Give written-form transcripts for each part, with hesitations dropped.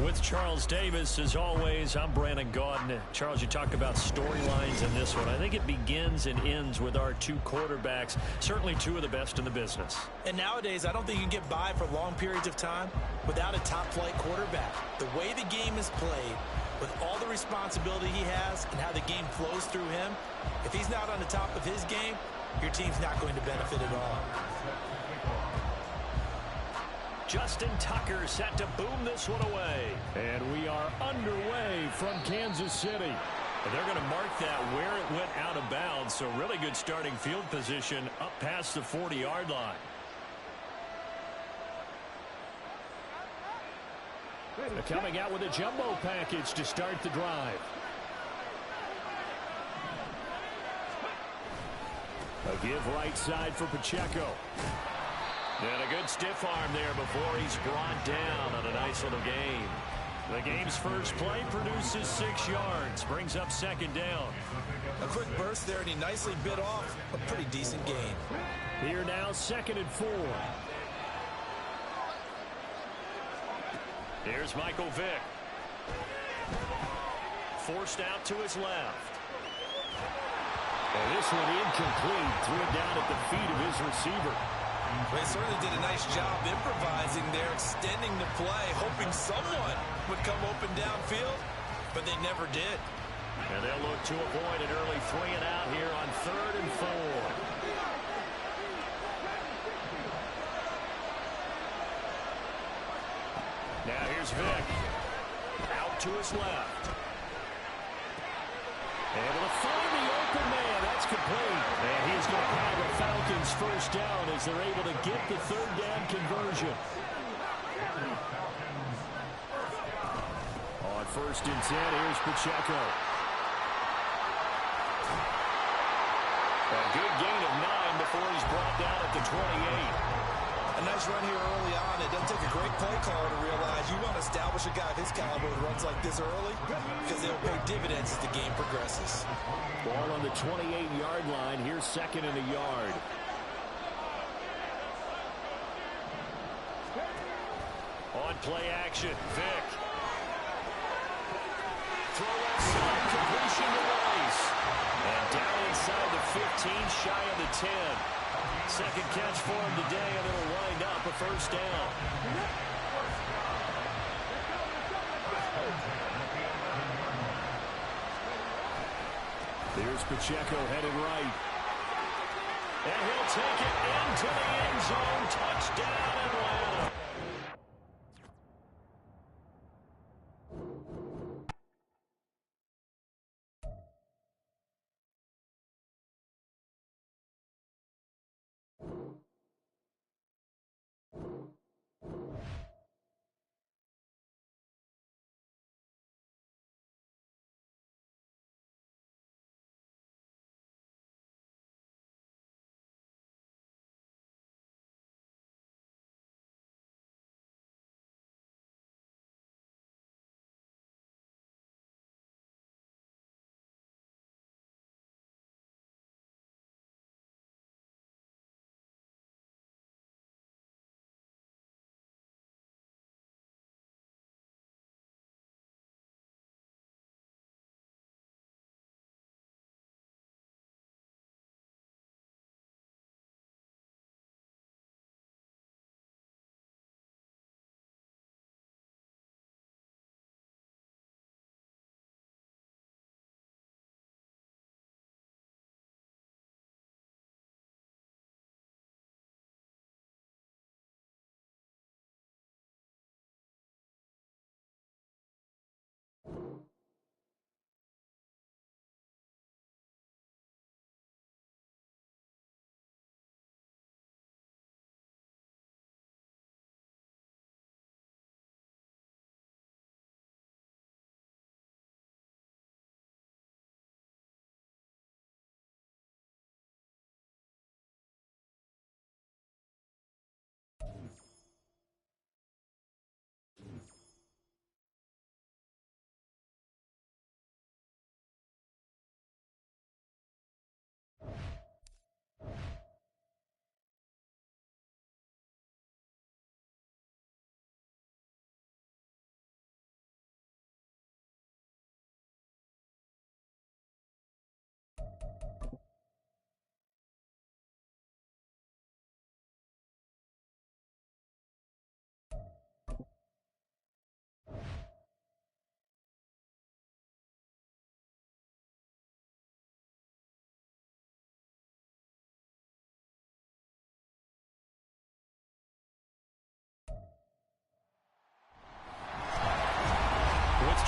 With Charles Davis, as always, I'm Brandon Gaudin. Charles, you talk about storylines in this one. I think it begins and ends with our two quarterbacks, certainly two of the best in the business. And nowadays, I don't think you can get by for long periods of time without a top-flight quarterback. The way the game is played, with all the responsibility he has and how the game flows through him, if he's not on the top of his game, your team's not going to benefit at all. Justin Tucker set to boom this one away. And we are underway from Kansas City. And they're going to mark that where it went out of bounds. So really good starting field position up past the 40-yard line. They're coming out with a jumbo package to start the drive. A give right side for Pacheco. And a good stiff arm there before he's brought down on a nice little gain. The game's first play produces 6 yards, brings up second down. A quick burst there, and he nicely bit off a pretty decent gain. Here now, 2nd and 4. Here's Michael Vick. Forced out to his left. And this one incomplete. Threw it down at the feet of his receiver. They certainly did a nice job improvising there, extending the play, hoping someone would come open downfield, but they never did. And they'll look to avoid an early 3 and out here on 3rd and 4. Now here's Vick. Out to his left. Able to find the open man. That's complete. And he's going to have a Falcons first down as they're able to get the 3rd down conversion. On 1st and 10, here's Pacheco. A good gain of 9 before he's brought down at the 28. A nice run here early on. It doesn't take a great play caller to realize you want to establish a guy of his caliber who runs like this early because they'll pay dividends as the game progresses. Ball on the 28-yard line. Here's 2nd and a yard. On play action, Vick. Throw outside, completion to Rice. And down inside the 15, shy of the 10. Second catch for him today, and it'll wind up a first down. There's Pacheco headed right. And he'll take it into the end zone. Touchdown, Atlanta.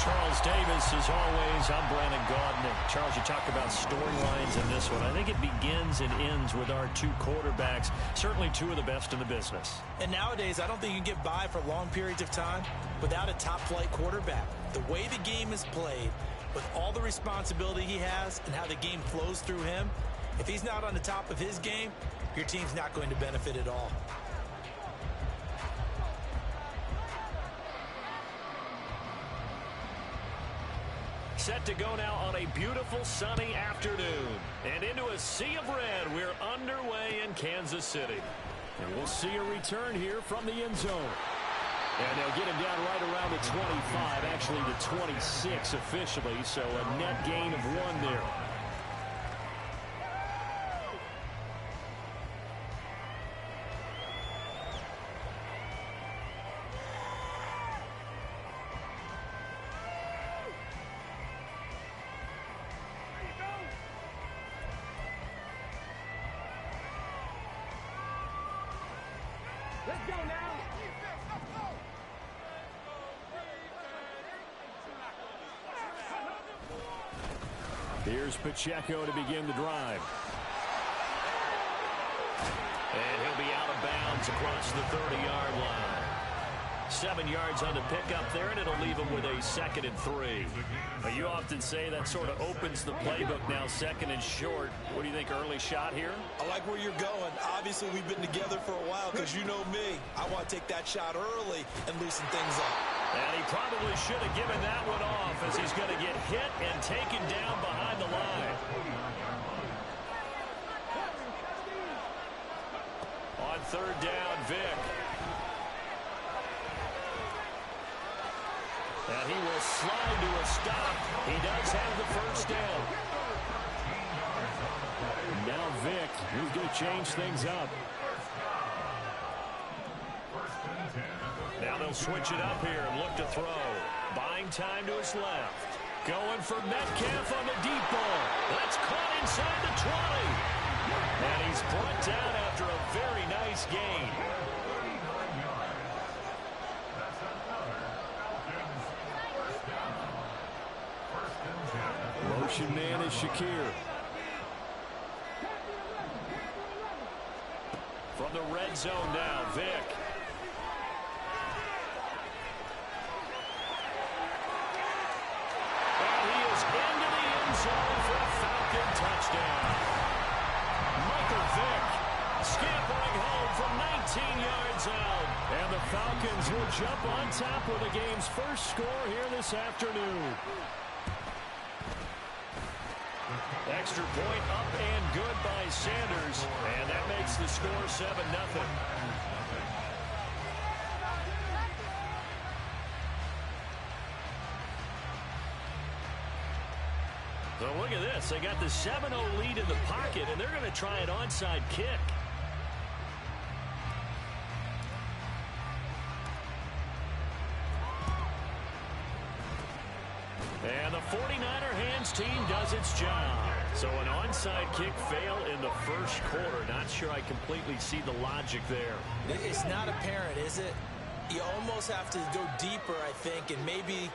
Charles Davis, as always, I'm Brandon Gaudin. Charles, you talk about storylines in this one. I think it begins and ends with our two quarterbacks, certainly two of the best in the business. And nowadays, I don't think you can get by for long periods of time without a top-flight quarterback. The way the game is played, with all the responsibility he has and how the game flows through him, if he's not on the top of his game, your team's not going to benefit at all. Set to go now on a beautiful sunny afternoon. And into a sea of red, we're underway in Kansas City. And we'll see a return here from the end zone. And they'll get him down right around the 25, actually the 26 officially, so a net gain of 1 there. Let's go now. Here's Pacheco to begin the drive. And he'll be out of bounds across the 30-yard line. 7 yards on the pickup there, and it'll leave him with a 2nd and 3. You often say that sort of opens the playbook now, 2nd and short. What do you think, early shot here? I like where you're going. Obviously, we've been together for a while because you know me. I want to take that shot early and loosen things up. And he probably should have given that one off as he's going to get hit and taken down behind the line. On 3rd down, Vic. And he will slide to a stop. He does have the 1st down. Now Vic, he's going to change things up. Now they'll switch it up here and look to throw. Buying time to his left. Going for Metcalf on the deep ball. That's caught inside the 20. And he's brought down after a very nice gain. Motion man is Shakir. From the red zone now, Vic. And he is into the end zone for a Falcon touchdown. Michael Vick scampering home from 19 yards out. And the Falcons will jump on top with the game's first score here this afternoon. Extra point up and good by Sanders, and that makes the score 7-0. So look at this. They got the 7-0 lead in the pocket, and they're going to try an onside kick. And the 49er hands team does its job. So an onside kick fail in the first quarter. Not sure I completely see the logic there. It's not apparent, is it? You almost have to go deeper, I think, and maybe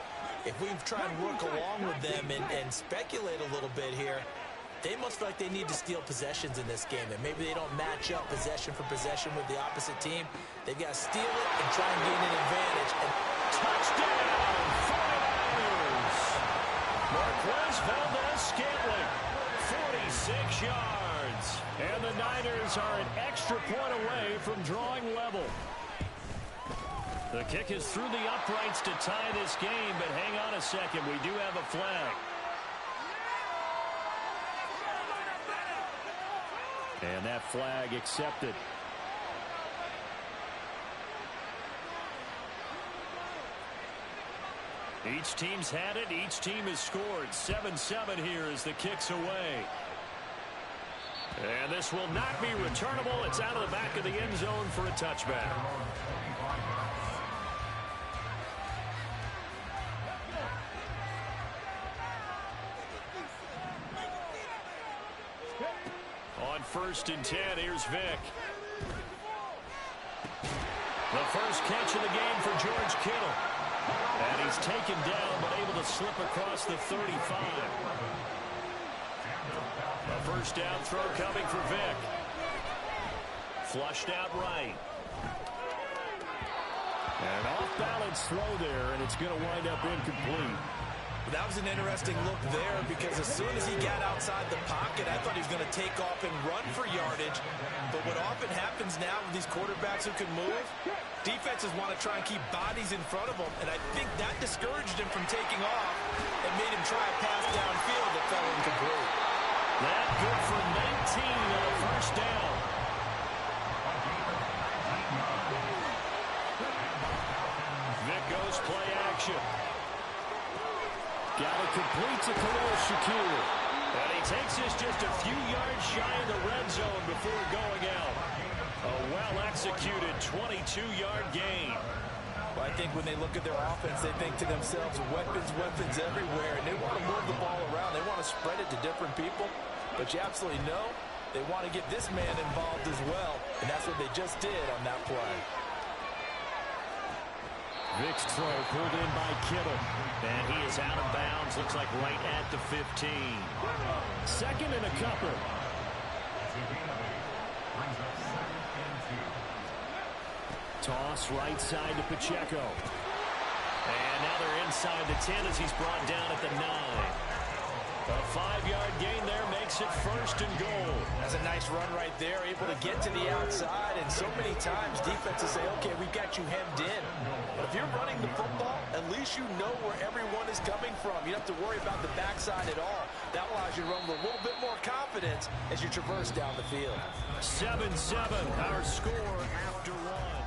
if we try and work along with them and speculate a little bit here, they must feel like they need to steal possessions in this game, and maybe they don't match up possession for possession with the opposite team. They've got to steal it and try and gain an advantage. And touchdown, 49ers! Marquez Valdez-Scantling, 46 yards. And the Niners are an extra point away from drawing level. The kick is through the uprights to tie this game, but hang on a second. We do have a flag. And that flag accepted. Each team's had it. Each team has scored. 7-7 here as the kick's away. And this will not be returnable. It's out of the back of the end zone for a touchback. On 1st and 10, here's Vic. The first catch of the game for George Kittle. And he's is taken down, but able to slip across the 35. A first down throw coming for Vic. Flushed out right. And off-balance throw there, and it's going to wind up incomplete. That was an interesting look there because as soon as he got outside the pocket, I thought he was going to take off and run for yardage. But what often happens now with these quarterbacks who can move, defenses want to try and keep bodies in front of them, and I think that discouraged him from taking off and made him try a pass downfield that fell incomplete. That good for 19 on a first down. Vic goes play action. Got it complete to Khalil Shakir. And he takes this just a few yards shy of the red zone before going out. A well-executed 22-yard gain. Well, I think when they look at their offense, they think to themselves, weapons, weapons everywhere. And they want to move the ball around. They want to spread it to different people. But you absolutely know they want to get this man involved as well. And that's what they just did on that play. Vic's throw pulled in by Kittle. And he is out of bounds. Looks like right at the 15. Second and a couple. Toss right side to Pacheco. And now they're inside the 10 as he's brought down at the 9. A 5-yard gain there makes it first and goal. That's a nice run right there, able to get to the outside. And so many times defenses say, okay, we've got you hemmed in. But if you're running the football, at least you know where everyone is coming from. You don't have to worry about the backside at all. That allows you to run with a little bit more confidence as you traverse down the field. 7-7, our score after one.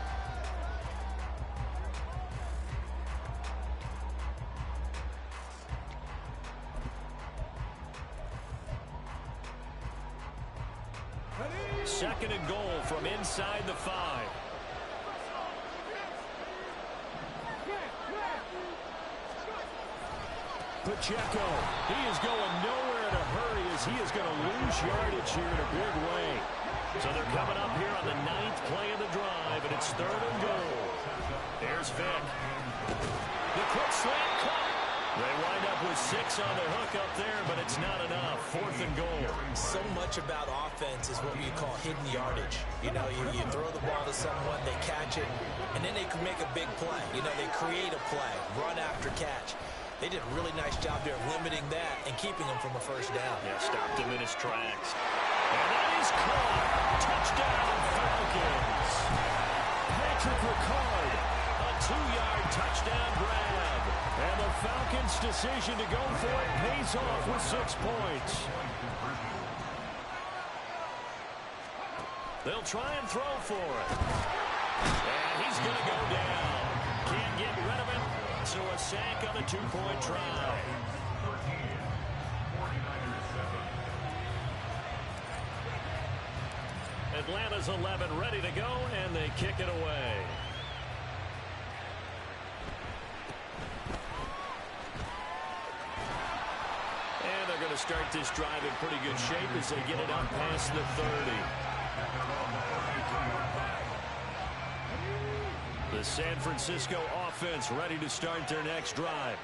Second and goal from inside the 5. Pacheco, he is going nowhere in a hurry as he is going to lose yardage here in a big way. So they're coming up here on the 9th play of the drive, and it's third and goal. There's Vic. The quick slant caught. They wind up with 6 on the hook up there, but it's not enough. Fourth and goal. So much about offense is what you call hidden yardage. You know, you throw the ball to someone, they catch it, and then they can make a big play. You know, they create a play, run after catch. They did a really nice job there of limiting that and keeping him from a first down. Yeah, stopped him in his tracks. And that is caught. Touchdown, Falcons. Patrick Ricard, a 2-yard touchdown grab. And the Falcons' decision to go for it pays off with 6 points. They'll try and throw for it. And he's going to go down. Can't get rid of it. So a sack on a 2-point try. Atlanta's 11 ready to go, and they kick it away. And they're going to start this drive in pretty good shape as they get it up past the 30. The San Francisco offense ready to start their next drive.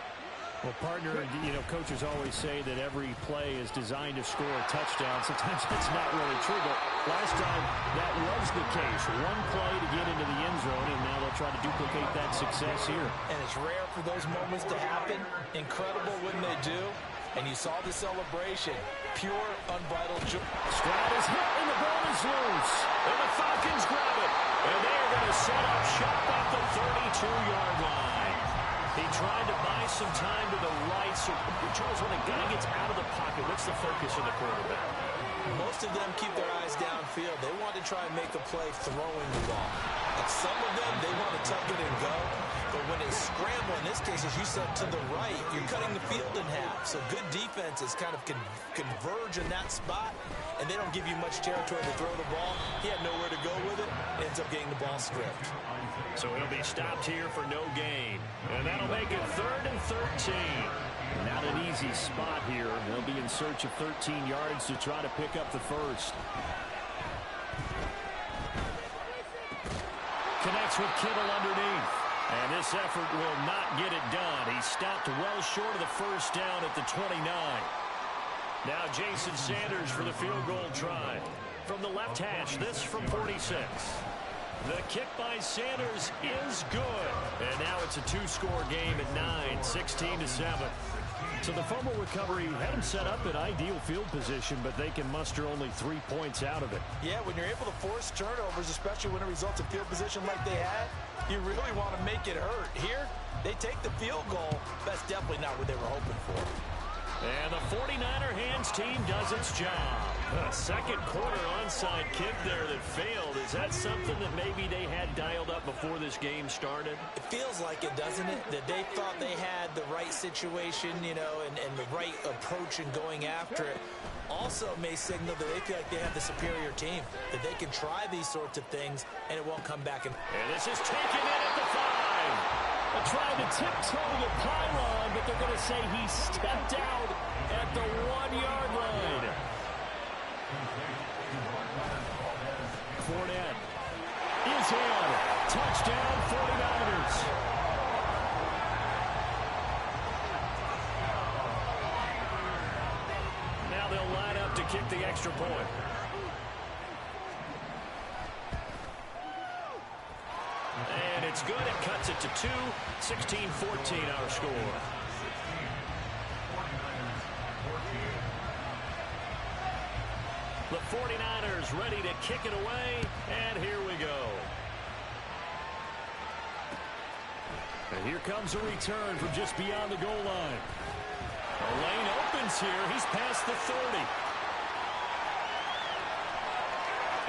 Well, partner, you know, coaches always say that every play is designed to score a touchdown. Sometimes that's not really true, but last time that was the case. One play to get into the end zone, and now they'll try to duplicate that success here. And it's rare for those moments to happen. Incredible when they do. And you saw the celebration. Pure, unbridled joy. Stroud is hit, and the ball is loose. And the Falcons grab it. And they are going to set up shop at the 32-yard line. He tried to buy some time to the right. So, Charles, when a guy gets out of the pocket, what's the focus of the quarterback? Most of them keep their eyes downfield. They want to try and make a play throwing the ball. And some of them, they want to tuck it and go. But when it's scramble, in this case, as you said, to the right, you're cutting the field in half. So good defenses kind of converge in that spot, and they don't give you much territory to throw the ball. He had nowhere to go with it. Ends up getting the ball stripped. So he'll be stopped here for no gain. And that'll make it 3rd and 13. Not an easy spot here. They'll be in search of 13 yards to try to pick up the first. Connects with Kittle underneath. And this effort will not get it done. He stopped well short of the first down at the 29. Now Jason Sanders for the field goal try. From the left hash, this from 46. The kick by Sanders is good. And now it's a two-score game at 9, 16-7. So the fumble recovery had them set up in ideal field position, but they can muster only 3 points out of it. Yeah, when you're able to force turnovers, especially when it results in field position like they had, you really want to make it hurt. Here, they take the field goal. That's definitely not what they were hoping for. And the 49er hands team does its job. A second quarter onside kick there that failed. Is that something that maybe they had dialed up before this game started? It feels like it, doesn't it? That they thought they had the right situation, you know, and the right approach in going after it. Also may signal that they feel like they have the superior team, that they can try these sorts of things and it won't come back. And this is taken in at the 5. They're trying to tiptoe the pylon, but they're going to say he stepped out at the 1-yard line. Fournette is in. Touchdown, 49ers. Now they'll line up to kick the extra point. And it's good. It cuts it to 2. 16-14 our score. The 49ers ready to kick it away. And here we go. And here comes a return from just beyond the goal line. The lane opens here. He's past the 30.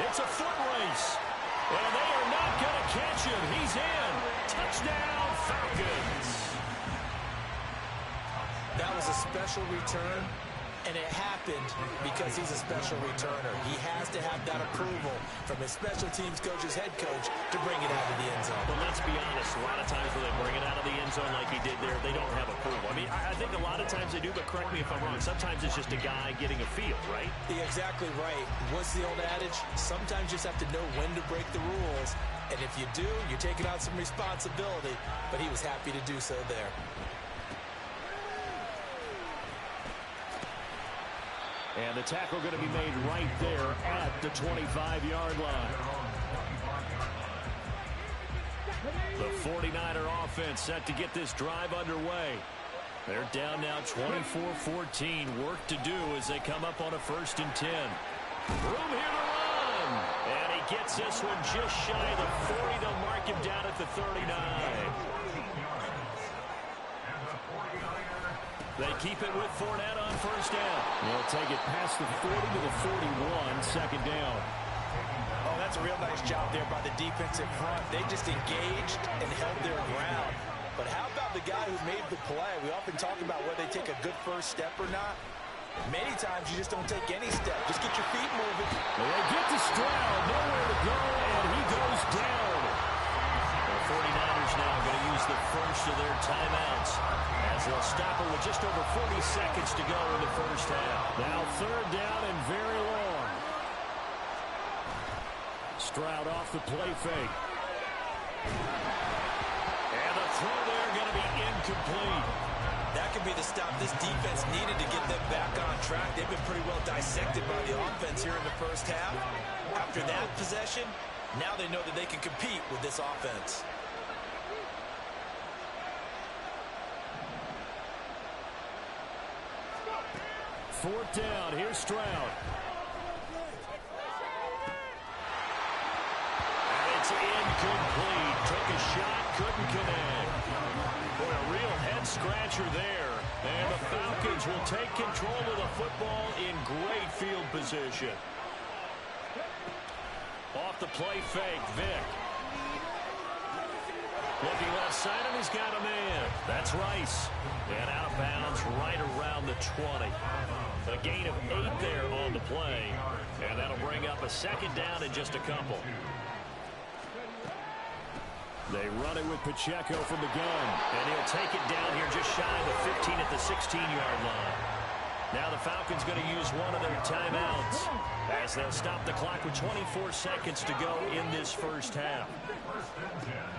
It's a foot race. And they are not going to catch him. He's in. Touchdown, Falcons. that was a special return, and it happened because he's a special returner. He has to have that approval from his special teams coach's head coach to bring it out of the end zone. But let's be honest, a lot of times when they bring it out of the end zone like he did there, they don't have approval. I mean, I think a lot of times they do, but correct me if I'm wrong. Sometimes it's just a guy getting a feel, right? You're exactly right. What's the old adage? Sometimes you just have to know when to break the rules, and if you do, you're taking on some responsibility, but he was happy to do so there. And the tackle going to be made right there at the 25-yard line. The 49er offense set to get this drive underway. They're down now 24-14. Work to do as they come up on a 1st and 10. Room here to run. And he gets this one just shy of the 40. They'll mark him down at the 39. They keep it with Fournette on 1st down. They'll take it past the 40 to the 41, 2nd down. Oh, that's a real nice job there by the defensive front. They just engaged and held their ground. But how about the guy who made the play? We often talk about whether they take a good first step or not. Many times you just don't take any step. Just get your feet moving. They get to Stroud, nowhere to go, and he goes down. The 49ers now going to use the first of their timeouts as they'll stop it with just over 40 seconds to go in the first half. Now 3rd down and very long. Stroud off the play fake. And the throw there going to be incomplete. That could be the stop this defense needed to get them back on track. They've been pretty well dissected by the offense here in the first half. After that possession, now they know that they can compete with this offense. Fourth down. Here's Stroud. And it's incomplete. Took a shot, couldn't connect. Boy, a real head-scratcher there. And the Falcons will take control of the football in great field position. Off the play fake, Vick. Looking left side, and he's got a man. That's Rice. And out of bounds right around the 20. A gain of 8 there on the play. And that'll bring up a 2nd down in just a couple. They run it with Pacheco from the gun. And he'll take it down here just shy of the 15 at the 16-yard line. Now the Falcons going to use one of their timeouts as they'll stop the clock with 24 seconds to go in this first half.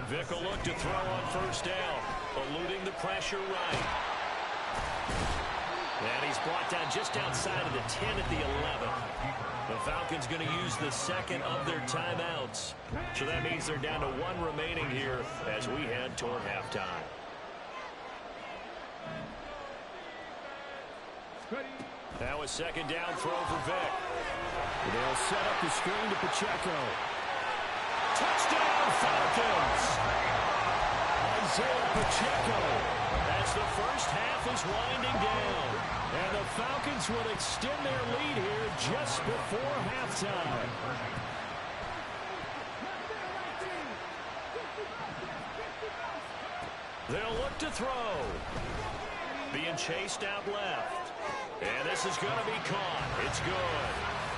Vick will look to throw on first down, eluding the pressure right. And he's brought down just outside of the 10 at the 11. The Falcons going to use the second of their timeouts. So that means they're down to one remaining here as we head toward halftime. Now a second down throw for Vick. They'll set up the screen to Pacheco. Touchdown Falcons! Isaiah Pacheco. As the first half is winding down. And the Falcons would extend their lead here just before halftime. They'll look to throw. Being chased out left. And this is going to be caught. It's good.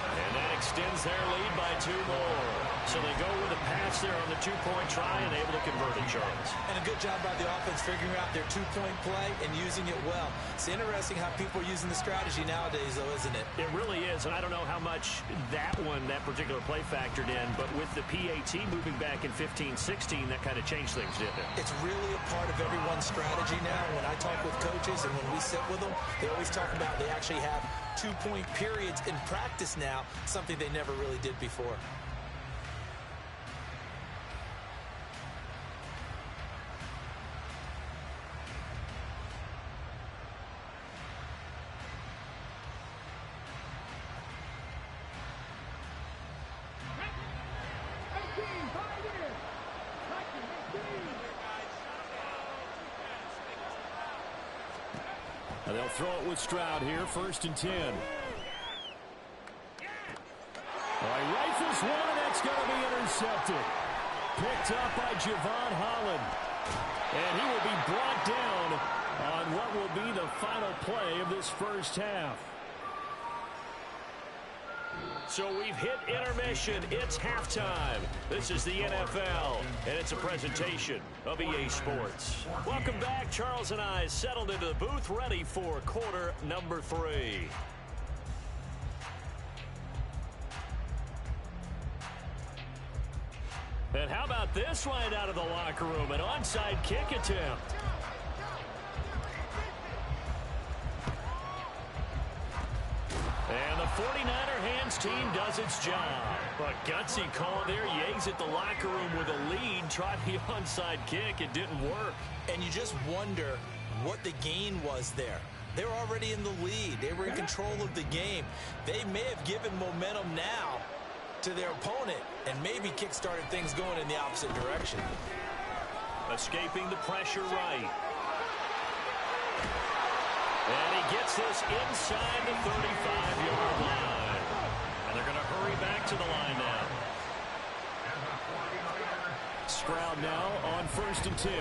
And that extends their lead by 2 more. So they go with a pass there on the 2-point try and able to convert it, Charles. And a good job by the offense figuring out their 2-point play and using it well. It's interesting how people are using the strategy nowadays, though, isn't it? It really is, and I don't know how much that particular play factored in, but with the PAT moving back in 15-16, that kind of changed things, didn't it? It's really a part of everyone's strategy now. When I talk with coaches and when we sit with them, they always talk about they actually have 2-point periods in practice now, something they never really did before. And they'll throw it with Stroud here, 1st and 10. All right, rifles one, and that's going to be intercepted. Picked up by Javon Holland. And he will be brought down on what will be the final play of this first half. So we've hit intermission. It's halftime. This is the NFL, and it's a presentation of EA Sports. Welcome back. Charles and I settled into the booth, ready for quarter number 3. And how about this right out of the locker room? An onside kick attempt. And the 49er hands team does its job. A gutsy call there. Yates at the locker room with a lead. Tried the onside kick. It didn't work. And you just wonder what the gain was there. They were already in the lead. They were in control of the game. They may have given momentum now to their opponent and maybe kick-started things going in the opposite direction. Escaping the pressure right. And he gets this inside the 35-yard line. And they're going to hurry back to the line now. Stroud now on 1st and 10.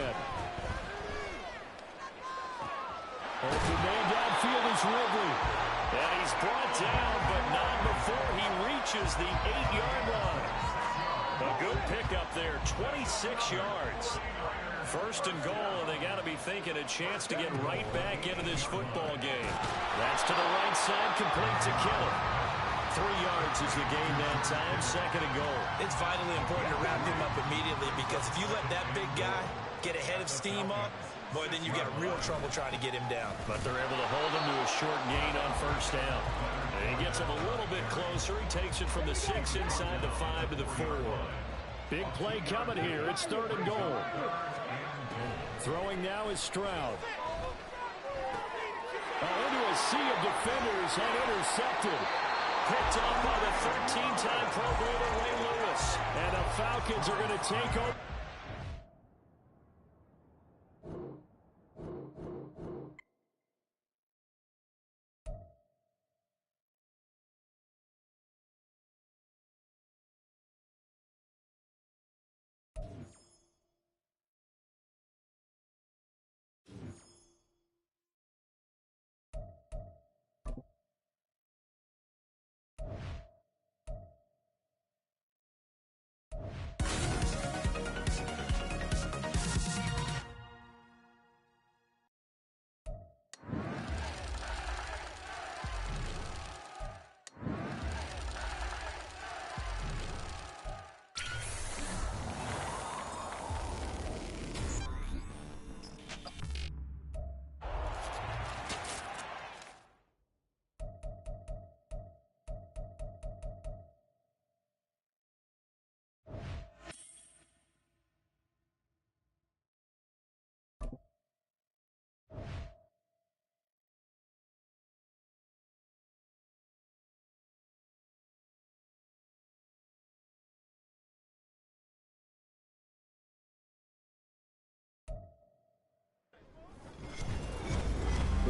Open man downfield is Ridley. And he's brought down, but not before he reaches the 8-yard line. A good pickup there, 26 yards. 1st and goal, and they got to be thinking a chance to get right back into this football game. That's to the right side, complete to Kittle. 3 yards is the gain that time, 2nd and goal. It's vitally important to wrap him up immediately because if you let that big guy get a head of steam up, boy, then you get real trouble trying to get him down. But they're able to hold him to a short gain on 1st down. And he gets him a little bit closer. He takes it from the 6 inside the 5 to the 4. Big play coming here. It's 3rd and goal. Throwing now is Stroud. Into a sea of defenders and intercepted. Picked off by the 13-time Pro Bowler Ray Lewis. And the Falcons are going to take over.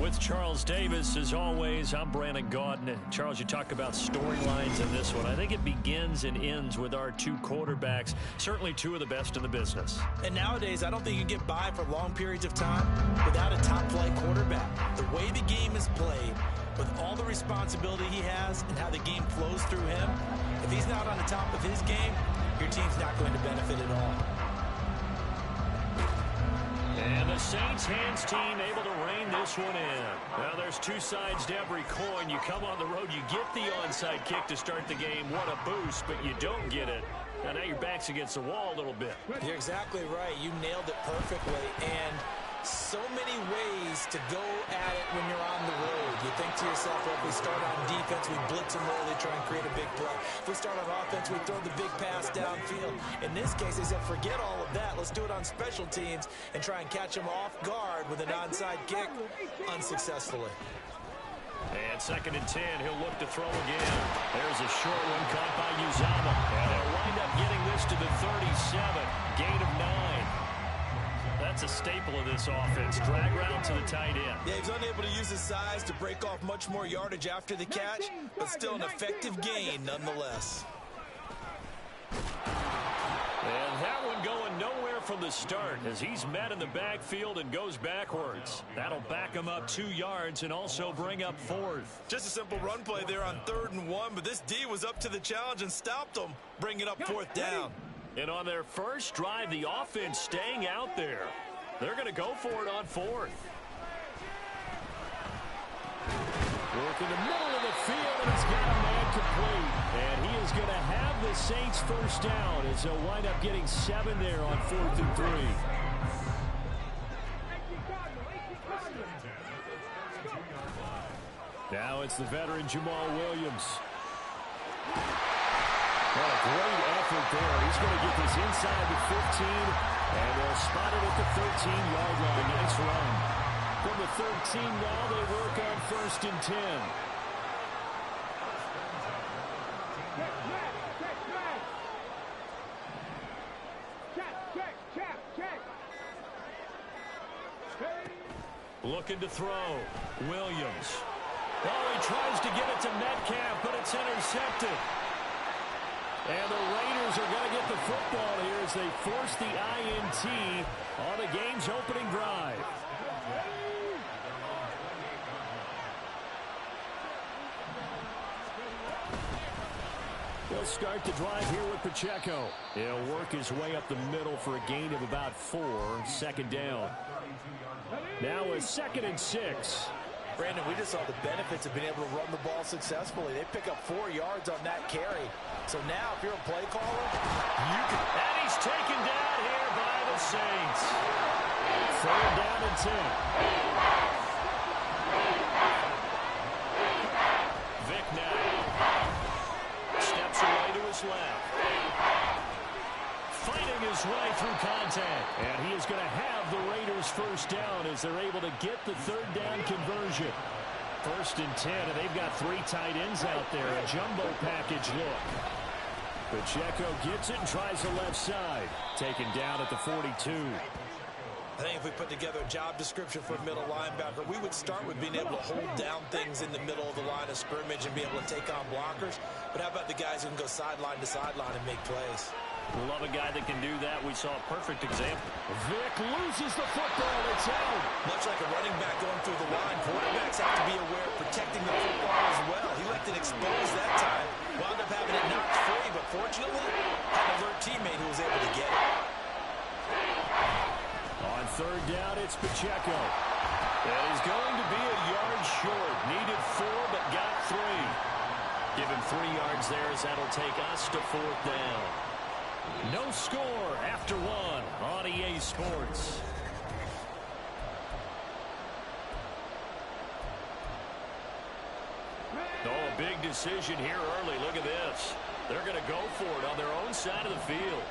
With Charles Davis, as always, I'm Brandon Gaudin. Charles, you talk about storylines in this one. I think it begins and ends with our two quarterbacks, certainly two of the best in the business. And nowadays, I don't think you can get by for long periods of time without a top-flight quarterback. The way the game is played, with all the responsibility he has and how the game flows through him, if he's not on the top of his game, your team's not going to benefit at all. And the Saints hands team able to rein this one in. Now there's two sides to every coin. You come on the road, you get the onside kick to start the game. What a boost, but you don't get it. Now your back's against the wall a little bit. You're exactly right. You nailed it perfectly. And so many ways to go at it when you're on the road. You think to yourself, well, if we start on defense, we blitz them early, try and create a big play. If we start on offense, we throw the big pass downfield. In this case, they said, forget all of that. Let's do it on special teams and try and catch them off guard with an onside kick unsuccessfully. And 2nd and 10, he'll look to throw again. There's a short one caught by Uzama. And they'll wind up getting this to the 37. Gain of 9. That's a staple of this offense. Drag route to the tight end. Yeah, he's unable to use his size to break off much more yardage after the catch, but still an effective gain nonetheless. And that one going nowhere from the start as he's met in the backfield and goes backwards. That'll back him up 2 yards and also bring up 4th. Just a simple run play there on 3rd and 1, but this D was up to the challenge and stopped him, bringing up 4th down. And on their first drive, the offense staying out there. They're going to go for it on 4th. Work in the middle of the field, and he's got a man complete. And he is going to have the Saints first down as they'll wind up getting 7 there on 4th and 3. Now it's the veteran Jamal Williams. What a great effort there. He's going to get this inside the 15, and they'll spot it at the 13-yard line. Nice run. From the 13 now, they work on 1st and 10. Looking to throw. Williams. Oh, he tries to get it to Metcalf, but it's intercepted. And the Raiders are going to get the football here as they force the INT on the game's opening drive. He'll start the drive here with Pacheco. He'll work his way up the middle for a gain of about 4, 2nd down. Now a 2nd and 6. Brandon, we just saw the benefits of being able to run the ball successfully. They pick up 4 yards on that carry. So now, if you're a play caller, you can... And he's taken down here by the Saints. 3rd down and 10. Vic now. Steps away to his left. Fighting his way through contact. And he is going to have the Raiders first down as they're able to get the 3rd down conversion. 1st and 10, and they've got 3 tight ends out there. A jumbo package look. Pacheco gets it and tries the left side. Taken down at the 42. I think if we put together a job description for a middle linebacker, we would start with being able to hold down things in the middle of the line of scrimmage and be able to take on blockers. But how about the guys who can go sideline to sideline and make plays? Love a guy that can do that. We saw a perfect example. Vic loses the football. It's out. Much like a running back going through the line, quarterbacks have to be aware of protecting the football as well. He left it exposed that time. Wound up having it knocked free, but fortunately, had an alert teammate who was able to get it. On 3rd down, it's Pacheco. And he's going to be a yard short. Needed 4, but got 3. Give him 3 yards there as that'll take us to 4th down. No score after 1 on EA Sports. Oh, a big decision here early. Look at this. They're going to go for it on their own side of the field.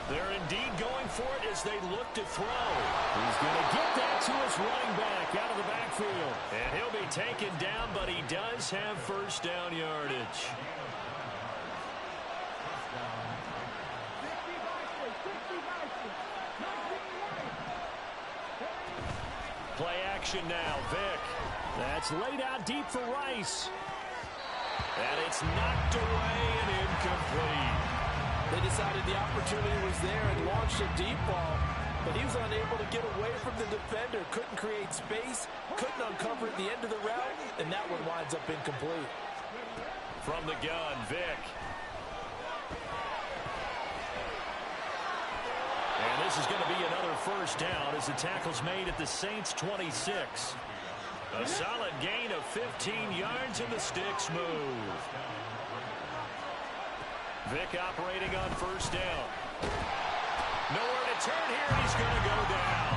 They're indeed going for it as they look to throw. He's going to get that to his running back out of the backfield. And he'll be taken down, but he does have first down yardage. Play action now, Vick. That's laid out deep for Rice. And it's knocked away and incomplete. They decided the opportunity was there and launched a deep ball, but he was unable to get away from the defender. Couldn't create space, couldn't uncover at the end of the route, and that one winds up incomplete. From the gun, Vick. And this is going to be another first down as the tackle's made at the Saints' 26. A solid gain of 15 yards and the sticks move. Vick operating on first down. Nowhere to turn here, and he's going to go down.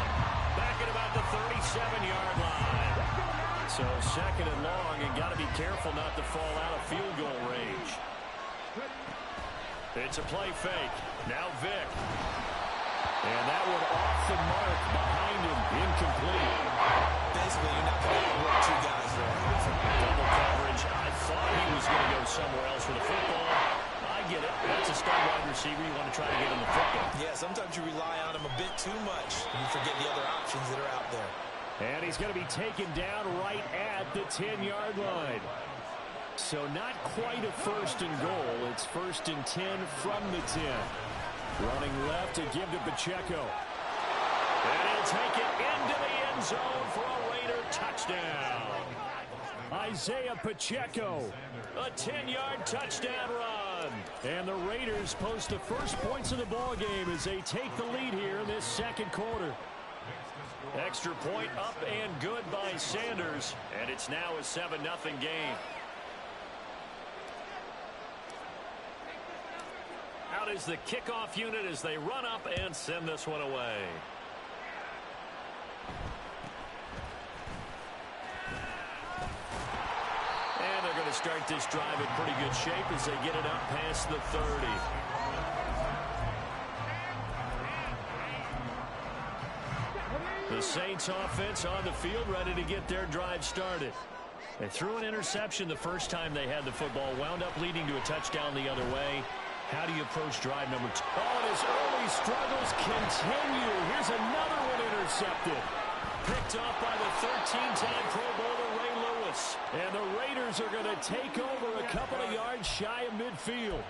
Back at about the 37-yard line. So second and long, and got to be careful not to fall out of field goal range. It's a play fake. Now Vick. And that one off the mark behind him. Incomplete. Basically, you're not going to outwork two guys there. Double coverage. I thought he was going to go somewhere else for the football. I get it. That's a star wide receiver. You want to try to get him the football. Yeah, sometimes you rely on him a bit too much, and you forget the other options that are out there. And he's going to be taken down right at the 10-yard line. So not quite a first and goal. It's first and 10 from the 10. Running left to give to Pacheco. And he'll take it into the end zone for a Raider touchdown. Isaiah Pacheco. A 10-yard touchdown run. And the Raiders post the first points of the ball game as they take the lead here in this second quarter. Extra point up and good by Sanders. And it's now a 7-0 game. Out is the kickoff unit as they run up and send this one away. And they're going to start this drive in pretty good shape as they get it up past the 30. The Saints offense on the field ready to get their drive started. They threw an interception the first time they had the football, wound up leading to a touchdown the other way. How do you approach drive number 2? Oh, and his early struggles continue. Here's another one intercepted. Picked off by the 13-time Pro Bowler Ray Lewis. And the Raiders are going to take over a couple of yards shy of midfield.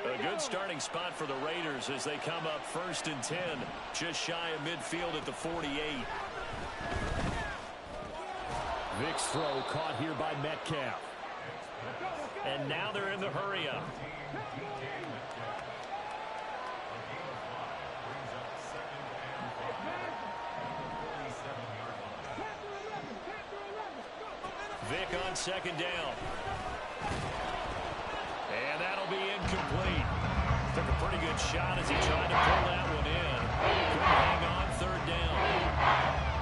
A good starting spot for the Raiders as they come up first and 10, just shy of midfield at the 48. Vick's throw caught here by Metcalf. And now they're in the hurry up. Vick on second down. And that'll be incomplete. Took a pretty good shot as he tried to pull that one in. Couldn't hang on third down.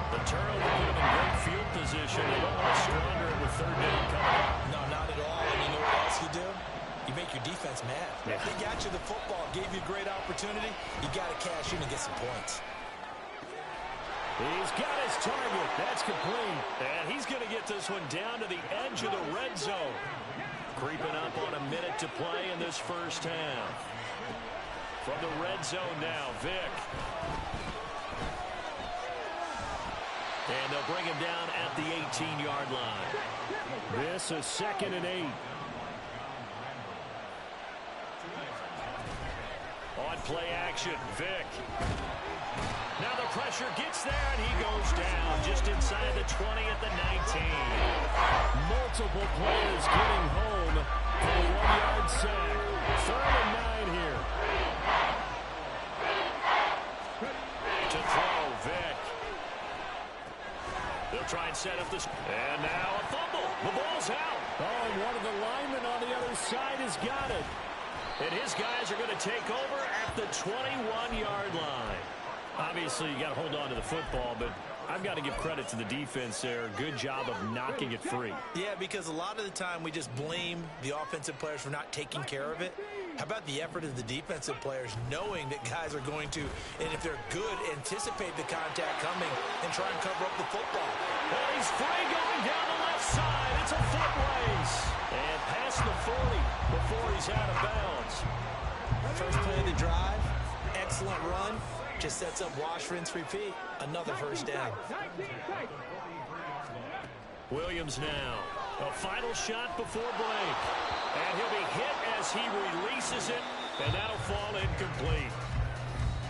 The turnover put him in great field position. They don't want to squander it with third down coming up. No, not at all. And you know what else you do? You make your defense mad. Yeah. They got you the football, gave you a great opportunity. You got to cash in and get some points. He's got his target. That's complete. And he's going to get this one down to the edge of the red zone. Creeping up on a minute to play in this first half. From the red zone now, Vick. And they'll bring him down at the 18-yard line. This is 2nd and 8. On play action, Vick. Now the pressure gets there, and he goes down just inside the 20 at the 19. Multiple players getting home for a 1-yard sack. 3rd and 9 here. To throw, Vick. They'll try and set up this. And now a fumble. The ball's out. Oh, and one of the linemen on the other side has got it. And his guys are going to take over at the 21-yard line. Obviously, you got to hold on to the football, but I've got to give credit to the defense there. Good job of knocking it free. Yeah, because a lot of the time we just blame the offensive players for not taking care of it. How about the effort of the defensive players knowing that guys are going to, and if they're good, anticipate the contact coming and try and cover up the football. Well, he's free going down the left side. It's a foot race. And past the 40 before he's out of bounds. First play of the drive, excellent run. Just sets up wash, rinse, repeat. Another first down. Williams now. A final shot before break. And he'll be hit as he releases it, and that'll fall incomplete.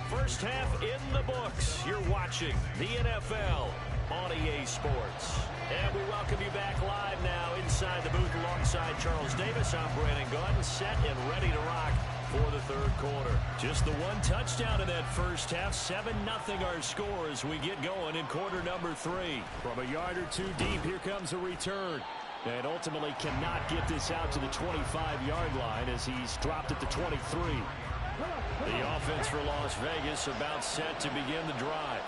First half in the books. You're watching the NFL on EA Sports. And we welcome you back live now inside the booth alongside Charles Davis. I'm Brandon Gordon, set and ready to rock for the third quarter. Just the one touchdown in that first half. 7-0 our score as we get going in quarter number 3. From a yard or two deep, here comes a return. And ultimately cannot get this out to the 25-yard line as he's dropped at the 23. The offense for Las Vegas about set to begin the drive.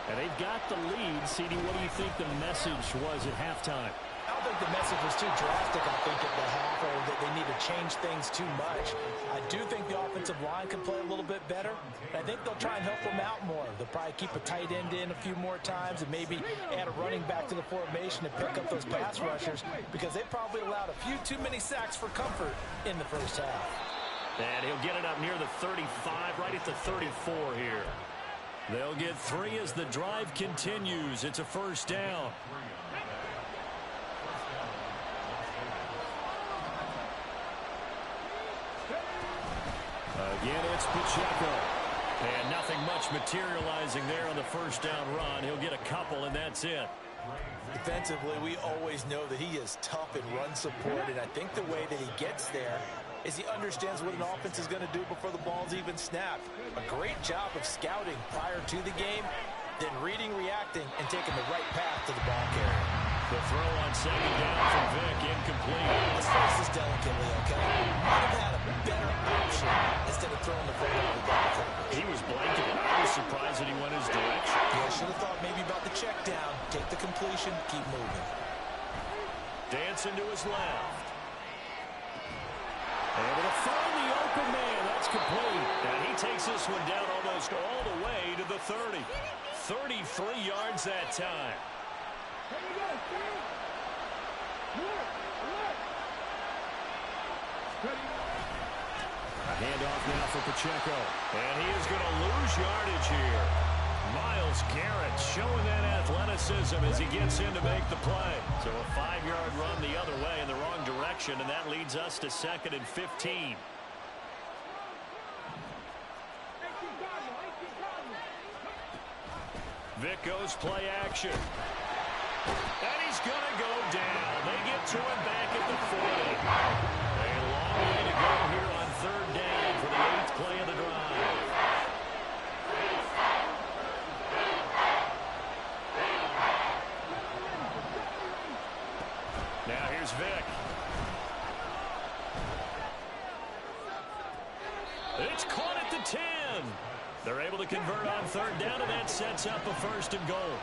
And they've got the lead. CD, what do you think the message was at halftime? I don't think the message was too drastic, I think, at the half, or that they need to change things too much. I do think the offensive line can play a little bit better. I think they'll try and help them out more. They'll probably keep a tight end in a few more times and maybe add a running back to the formation to pick up those pass rushers, because they probably allowed a few too many sacks for comfort in the first half. And he'll get it up near the 35, right at the 34 here. They'll get 3 as the drive continues. It's a first down. Again, it's Pacheco. And nothing much materializing there on the first down run. He'll get a couple, and that's it. Defensively, we always know that he is tough in run support, and I think the way that he gets there is he understands what an offense is going to do before the ball's even snapped. A great job of scouting prior to the game, then reading, reacting, and taking the right path to the ball carrier. The throw on second down from Vick, incomplete. Let's face this delicately, okay? Might have had a better option instead of throwing the football to the double. He was blanketed. I was surprised that he went his direction. Yeah, should have thought maybe about the check down, take the completion, keep moving. Dancing to his left. Able to find the open man. That's complete. And he takes this one down almost all the way to the 30. 33 yards that time. A handoff now for Pacheco. And he is going to lose yardage here. Miles Garrett showing that athleticism as he gets in to make the play. So a 5-yard run the other way in the wrong direction, and that leads us to 2nd and 15. Vick goes play action. And he's going to go down. They get to him back at the 40. A long way to go here on 3rd down for the 8th play of the drive. Now here's Vick. It's caught at the 10. They're able to convert on 3rd down, and that sets up a 1st and goal.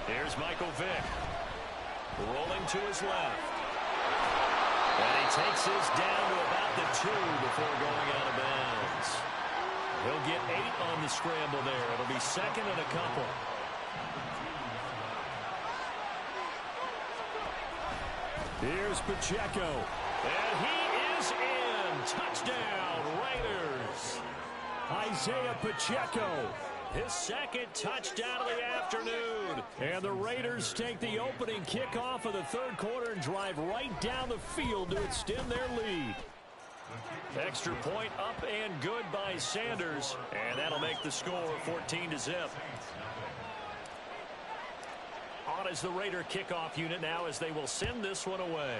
Here's Michael Vick. Rolling to his left. And he takes this down to about the 2 before going out of bounds. He'll get 8 on the scramble there. It'll be 2nd and a couple. Here's Pacheco. And he is in. Touchdown, Raiders. Isaiah Pacheco. His 2nd touchdown of the afternoon. And the Raiders take the opening kickoff of the 3rd quarter and drive right down the field to extend their lead. Extra point up and good by Sanders. And that'll make the score 14-0. On is the Raider kickoff unit now as they will send this one away.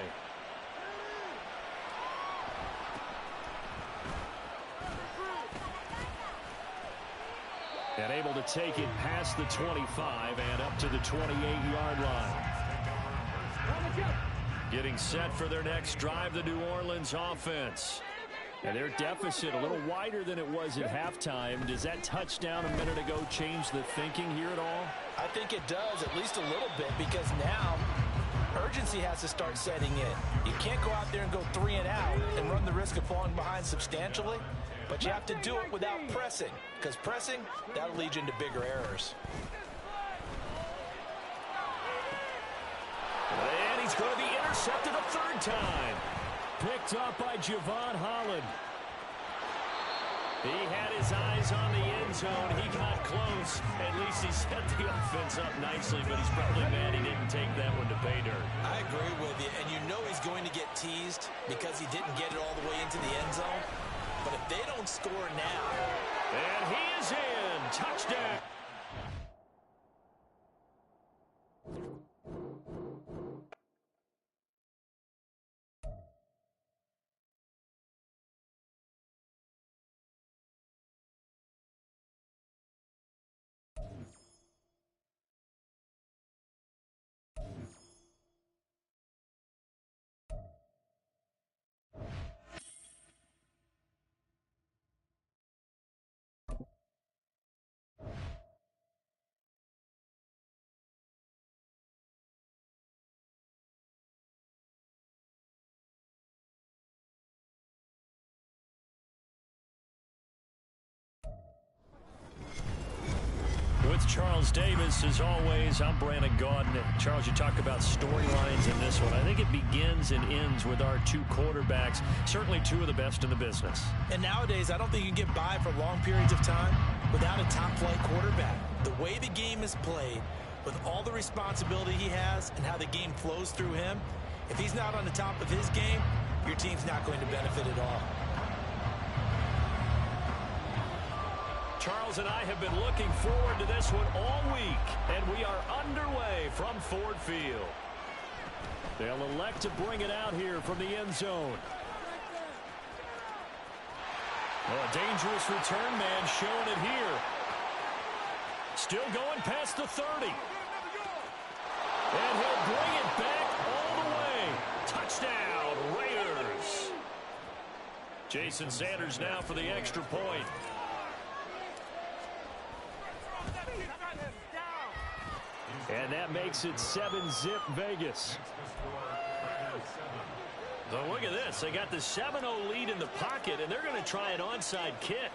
And able to take it past the 25 and up to the 28-yard line. Getting set for their next drive, the New Orleans offense. And their deficit a little wider than it was at halftime. Does that touchdown a minute ago change the thinking here at all? I think it does, at least a little bit, because now urgency has to start setting in. You can't go out there and go 3 and out and run the risk of falling behind substantially, but you have to do it without pressing, because pressing, that'll lead you into bigger errors. And he's going to be intercepted a 3rd time. Picked up by Javon Holland. He had his eyes on the end zone. He got close. At least he set the offense up nicely, but he's probably mad he didn't take that one to pay dirt. I agree with you, and you know he's going to get teased because he didn't get it all the way into the end zone. But if they don't score now... And he is in. Touchdown. With Charles Davis, as always, I'm Brandon Gaudin. Charles, you talk about storylines in this one. I think it begins and ends with our two quarterbacks, certainly two of the best in the business. And nowadays, I don't think you can get by for long periods of time without a top-flight quarterback. The way the game is played, with all the responsibility he has and how the game flows through him, if he's not on the top of his game, your team's not going to benefit at all. Charles and I have been looking forward to this one all week, and we are underway from Ford Field. They'll elect to bring it out here from the end zone. Well, a dangerous return man showing it here. Still going past the 30. And he'll bring it back all the way. Touchdown, Raiders. Jason Sanders now for the extra point. And that makes it 7-zip Vegas. So look at this. They got the 7-0 lead in the pocket, and they're going to try an onside kick.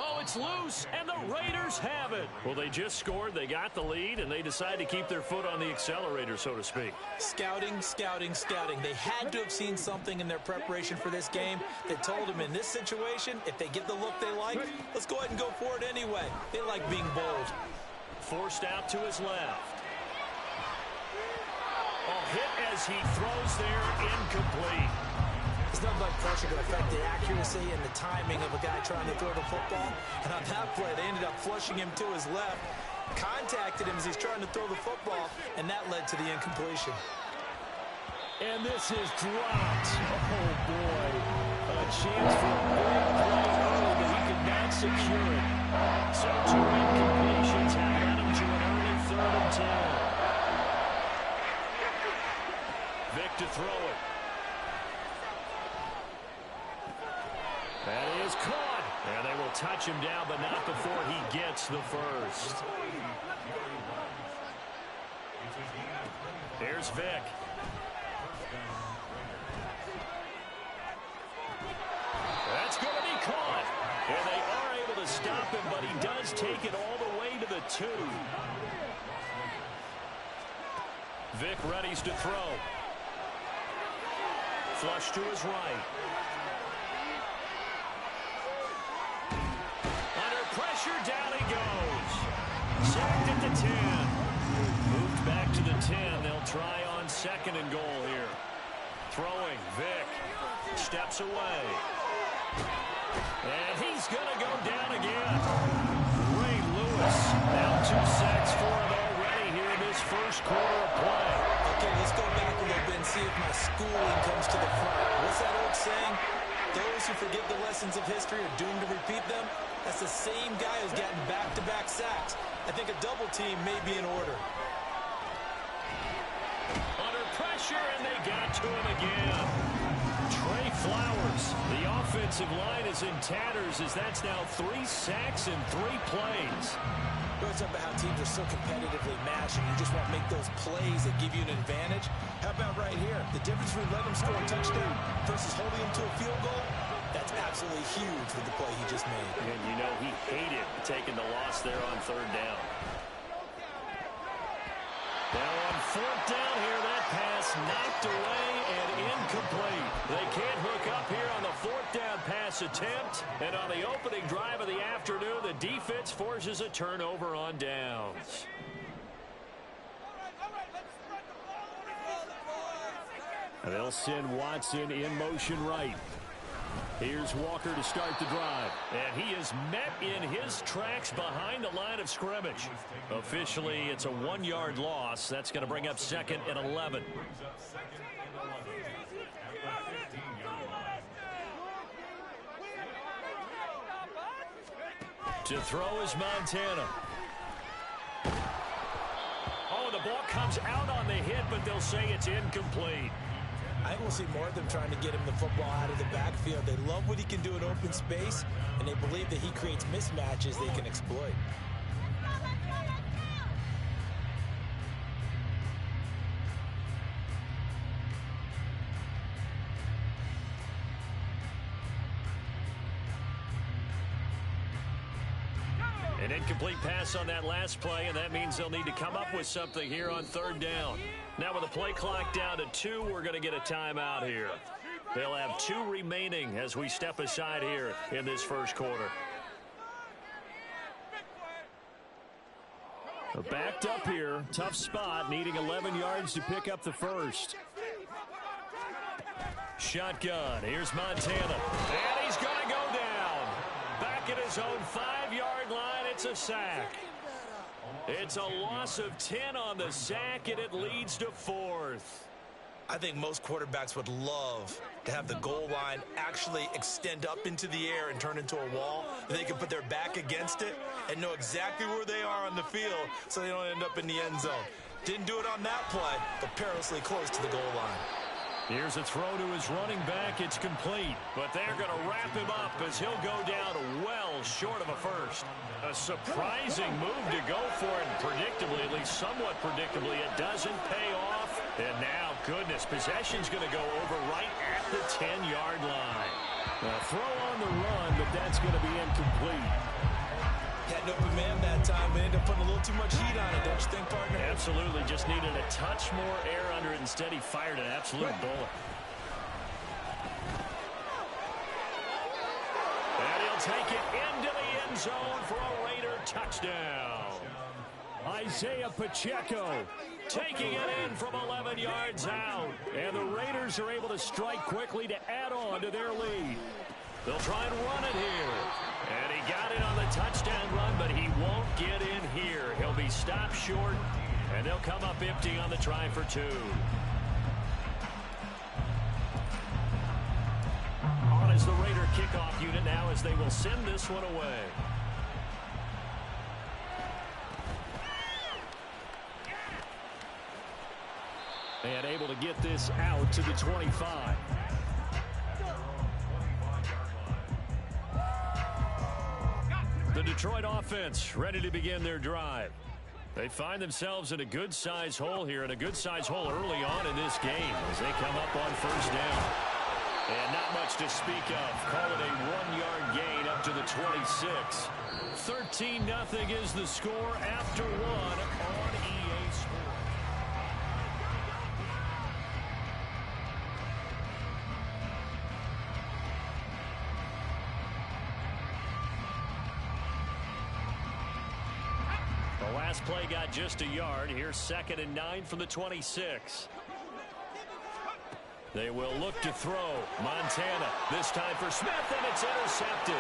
Oh, it's loose, and the Raiders have it. Well, they just scored, they got the lead, and they decide to keep their foot on the accelerator, so to speak. Scouting, scouting, scouting. They had to have seen something in their preparation for this game that told them in this situation, if they get the look they like, let's go ahead and go for it anyway. They like being bold. Forced out to his left. A hit as he throws there, incomplete. There's nothing like pressure to affect the accuracy and the timing of a guy trying to throw the football. And on that play, they ended up flushing him to his left, contacted him as he's trying to throw the football, and that led to the incompletion. And this is dropped. Oh, boy. A chance for a big play early, but he could not secure it. So two incompletions have led him to an early 3rd and 10. Vic to throw it. That is caught. And they will touch him down, but not before he gets the first. Here's Vic. That's going to be caught. And they are able to stop him, but he does take it all the way to the 2. Vic readies to throw. Flush to his right. Pressure, down he goes. Sacked at the 10. Moved back to the 10. They'll try on 2nd and goal here. Throwing, Vic. Steps away. And he's going to go down again. Ray Lewis. Now 2 sacks for him already here in this first quarter of play. Okay, let's go back a little bit and see if my schooling comes to the front. What's that old saying? Those who forget the lessons of history are doomed to repeat them. That's the same guy who's gotten back-to-back sacks. I think a double team may be in order. Under pressure, and they got to him again. Trey Flowers. The offensive line is in tatters as that's now 3 sacks in 3 plays. We're talking about how teams are so competitively matched and you just want to make those plays that give you an advantage. How about right here? The difference between letting them score a touchdown versus holding them to a field goal, that's absolutely huge with the play he just made. And you know he hated taking the loss there on 3rd down. Now on 4th down here, that pass knocked away and incomplete. They can't hook up here on the fourth down pass attempt. And on the opening drive of the afternoon, the defense forces a turnover on downs. They'll send Watson in motion right. Here's Walker to start the drive. And he is met in his tracks behind the line of scrimmage. Officially, it's a 1-yard loss. That's going to bring up 2nd and 11. To throw is Montana. Oh, the ball comes out on the hit, but they'll say it's incomplete. I think we'll see more of them trying to get him the football out of the backfield. They love what he can do in open space, and they believe that he creates mismatches they can exploit. An incomplete pass on that last play, and that means they'll need to come up with something here on 3rd down. Now with the play clock down to 2, we're going to get a timeout here. They'll have 2 remaining as we step aside here in this first quarter. Backed up here. Tough spot, needing 11 yards to pick up the first. Shotgun. Here's Montana. And he's going to go down. Back at his own 5-yard line. It's a sack. It's a loss of 10 on the sack, and it leads to 4th. I think most quarterbacks would love to have the goal line actually extend up into the air and turn into a wall. They can put their back against it and know exactly where they are on the field so they don't end up in the end zone. Didn't do it on that play, but perilously close to the goal line. Here's a throw to his running back. It's complete, but they're going to wrap him up as he'll go down well short of a first. A surprising move to go for it, and predictably, at least somewhat predictably, it doesn't pay off. And now, goodness, possession's going to go over right at the 10-yard line. A throw on the run, but that's going to be incomplete. Had an open man that time, but ended up putting a little too much heat on it, don't you think, partner? Absolutely, just needed a touch more air under it. Instead, he fired an absolute bullet. And he'll take it into the end zone for a Raider touchdown. Isaiah Pacheco taking it in from 11 yards out. And the Raiders are able to strike quickly to add on to their lead. They'll try and run it here. And he got it on the touchdown run, but he won't get in here. He'll be stopped short, and they'll come up empty on the try for 2. On is the Raider kickoff unit now as they will send this one away. And able to get this out to the 25. The Detroit offense ready to begin their drive. They find themselves in a good-sized hole here, and a good-sized hole early on in this game as they come up on 1st down. And not much to speak of. Call it a 1-yard gain up to the 26. 13-0 is the score after 1 on EA Sports. The last play got just a yard. Here's 2nd and 9 from the 26. They will look to throw. Montana, this time for Smith, and it's intercepted.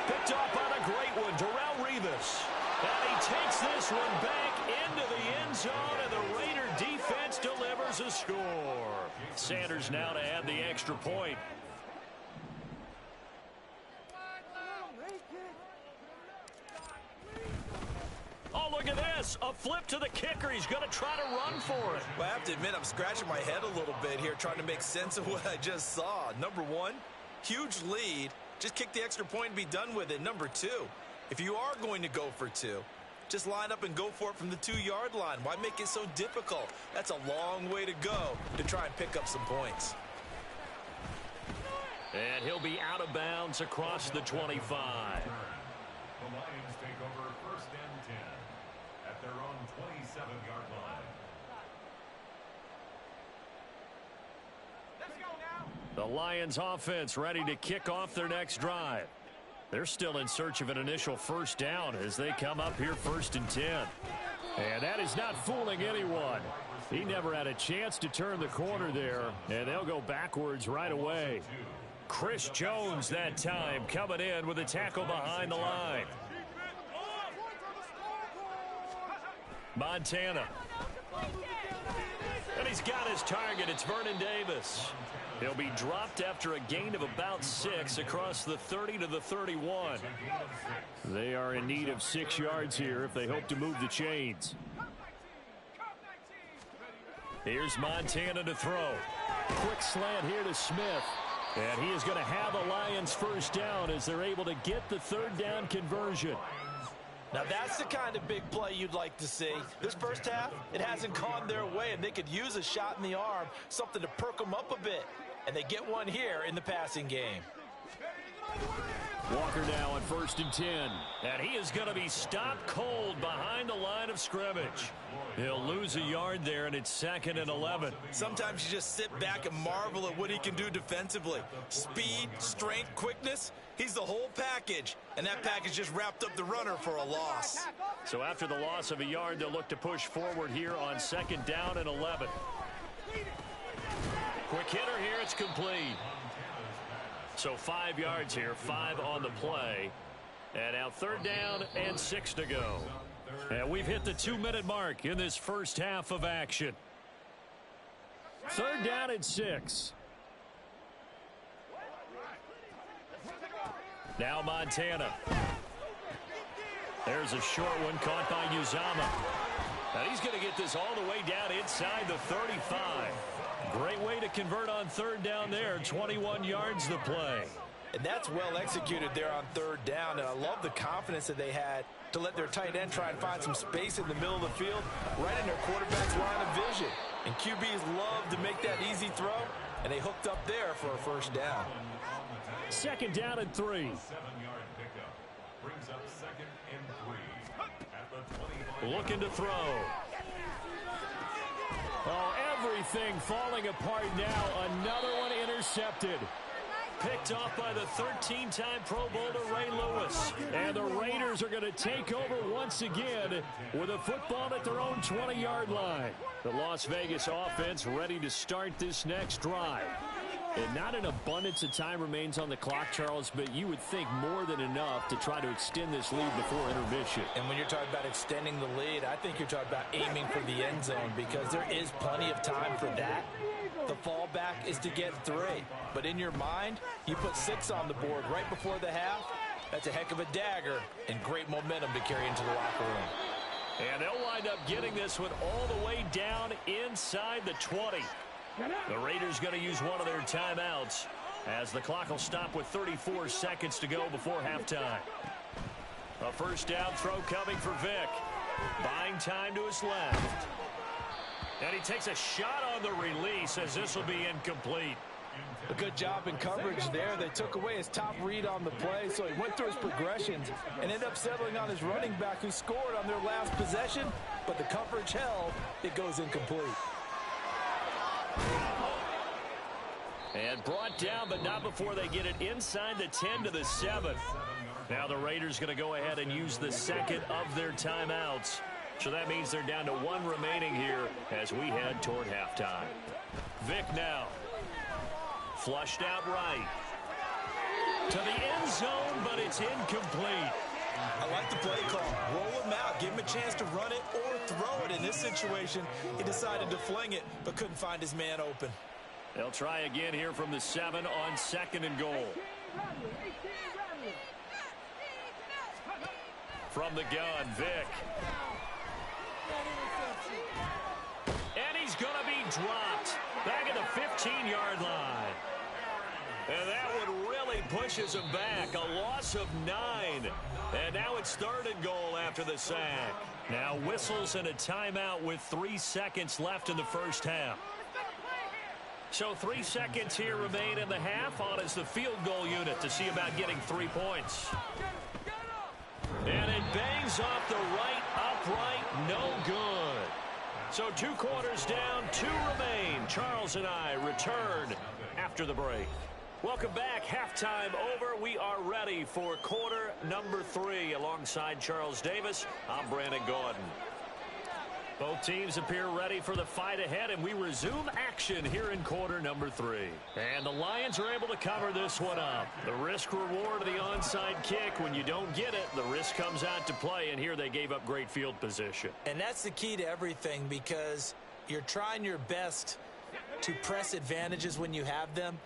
Picked up on a great one, Darrelle Revis. And he takes this one back into the end zone, and the Raider defense delivers a score. Sanders now to add the extra point. Oh, look at this. A flip to the kicker. He's going to try to run for it. Well, I have to admit, I'm scratching my head a little bit here trying to make sense of what I just saw. Number 1, huge lead. Just kick the extra point and be done with it. Number 2, if you are going to go for 2, just line up and go for it from the 2-yard line. Why make it so difficult? That's a long way to go to try and pick up some points. And he'll be out of bounds across the 25. The Lions take over 1st and 10 at their own 27-yard line. The Lions offense ready to kick off their next drive. They're still in search of an initial first down as they come up here 1st and 10. And that is not fooling anyone. He never had a chance to turn the corner there, and they'll go backwards right away. Chris Jones that time coming in with a tackle behind the line. Montana. And he's got his target. It's Vernon Davis. He'll be dropped after a gain of about 6 across the 30 to the 31. They are in need of 6 yards here if they hope to move the chains. Here's Montana to throw. Quick slant here to Smith. And he is going to have a Lions first down as they're able to get the 3rd down conversion. Now that's the kind of big play you'd like to see. This first half, it hasn't gone their way, and they could use a shot in the arm, something to perk them up a bit. And they get one here in the passing game. Walker now on 1st and 10. And he is going to be stopped cold behind the line of scrimmage. He'll lose a yard there, and it's 2nd and 11. Sometimes you just sit back and marvel at what he can do defensively. Speed, strength, quickness. He's the whole package. And that package just wrapped up the runner for a loss. So after the loss of a yard, they'll look to push forward here on 2nd down and 11. Quick hitter here. It's complete. So 5 yards here, 5 on the play. And now 3rd down and 6 to go. And we've hit the 2-minute mark in this first half of action. 3rd down and 6. Now Montana. There's a short one caught by Uzama. Now he's going to get this all the way down inside the 35. Great way to convert on 3rd down there. 21 yards the play. And that's well executed there on 3rd down. And I love the confidence that they had to let their tight end try and find some space in the middle of the field, right in their quarterback's line of vision. And QBs love to make that easy throw, and they hooked up there for a first down. 2nd down and 3. 7-yard pickup brings up 2nd and 3 at the 25. Looking to throw. Oh, everything falling apart now. Another one intercepted. Picked off by the 13-time Pro Bowler Ray Lewis. And the Raiders are going to take over once again with a football at their own 20-yard line. The Las Vegas offense ready to start this next drive. And not an abundance of time remains on the clock, Charles, but you would think more than enough to try to extend this lead before intermission. And when you're talking about extending the lead, I think you're talking about aiming for the end zone because there is plenty of time for that. The fallback is to get 3. But in your mind, you put 6 on the board right before the half. That's a heck of a dagger and great momentum to carry into the locker room. And they'll wind up getting this one all the way down inside the 20. The Raiders going to use one of their timeouts as the clock will stop with 34 seconds to go before halftime. A first down throw coming for Vick. Buying time to his left. And he takes a shot on the release as this will be incomplete. A good job in coverage there. They took away his top read on the play, so he went through his progressions and ended up settling on his running back who scored on their last possession, but the coverage held. It goes incomplete. And brought down, but not before they get it inside the 10 to the 7. Now the Raiders going to go ahead and use the second of their timeouts. So that means they're down to 1 remaining here as we head toward halftime. Vick now. Flushed out right. To the end zone, but it's incomplete. I like the play call. Roll him out. Give him a chance to run it or throw it. In this situation, he decided to fling it, but couldn't find his man open. They'll try again here from the 7 on 2nd and goal. From the gun, Vick. And he's going to be dropped back at the 15-yard line. And that one really pushes him back. A loss of 9. And now it's 3rd and goal after the sack. Now whistles and a timeout with 3 seconds left in the first half. So 3 seconds here remain in the half. On is the field goal unit to see about getting 3 points. And it bangs off the right upright. No good. So 2 quarters down, 2 remain. Charles and I return after the break. Welcome back. Halftime over. We are ready for quarter number 3. Alongside Charles Davis, I'm Brandon Gaudin. Both teams appear ready for the fight ahead, and we resume action here in quarter number 3. And the Lions are able to cover this one up. The risk reward of the onside kick. When you don't get it, the risk comes out to play, and here they gave up great field position. And that's the key to everything, because you're trying your best to press advantages when you have them.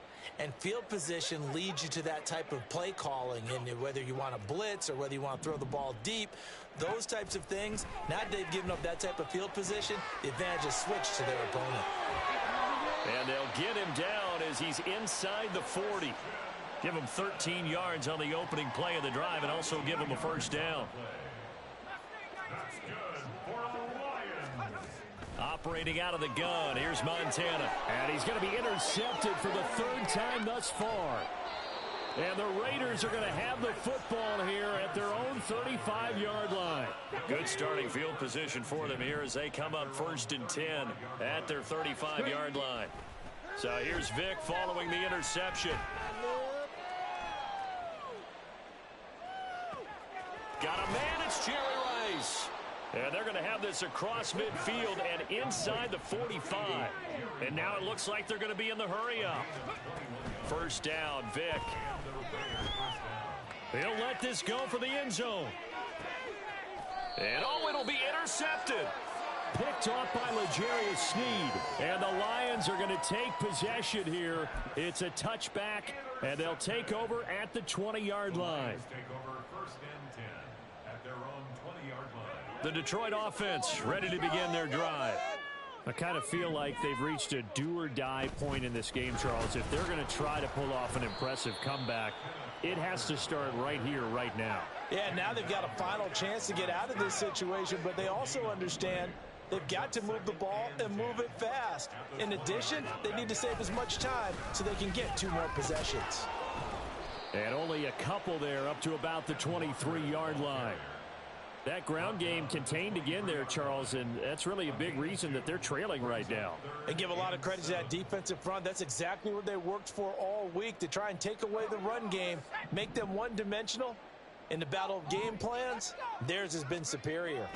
And field position leads you to that type of play calling, and whether you want to blitz or whether you want to throw the ball deep, those types of things. Now they've given up that type of field position, the advantage is switched to their opponent. And they'll get him down as he's inside the 40. Give him 13 yards on the opening play of the drive and also give him a first down. That's good for the Lions. Operating out of the gun, here's Montana. And he's going to be intercepted for the 3rd time thus far. And the Raiders are going to have the football here at their own 35-yard line. Good starting field position for them here as they come up 1st and 10 at their 35-yard line. So here's Vic following the interception. Got a man, it's Jerry Rice. And they're going to have this across midfield and inside the 45. And now it looks like they're going to be in the hurry-up. First down, Vic. He'll let this go for the end zone. And oh, it'll be intercepted. Picked off by L'Jarius Sneed. And the Lions are going to take possession here. It's a touchback, and they'll take over at the 20-yard line. Take over 1st and 10 at their own 20-yard line. The Detroit offense ready to begin their drive. I kind of feel like they've reached a do-or-die point in this game, Charles. If they're going to try to pull off an impressive comeback, it has to start right here, right now. Yeah, now they've got a final chance to get out of this situation, but they also understand they've got to move the ball and move it fast. In addition, they need to save as much time so they can get 2 more possessions. And only a couple there up to about the 23-yard line. That ground game contained again there, Charles, and that's really a big reason that they're trailing right now. And give a lot of credit to that defensive front. That's exactly what they worked for all week, to try and take away the run game, make them one-dimensional. In the battle of game plans, theirs has been superior.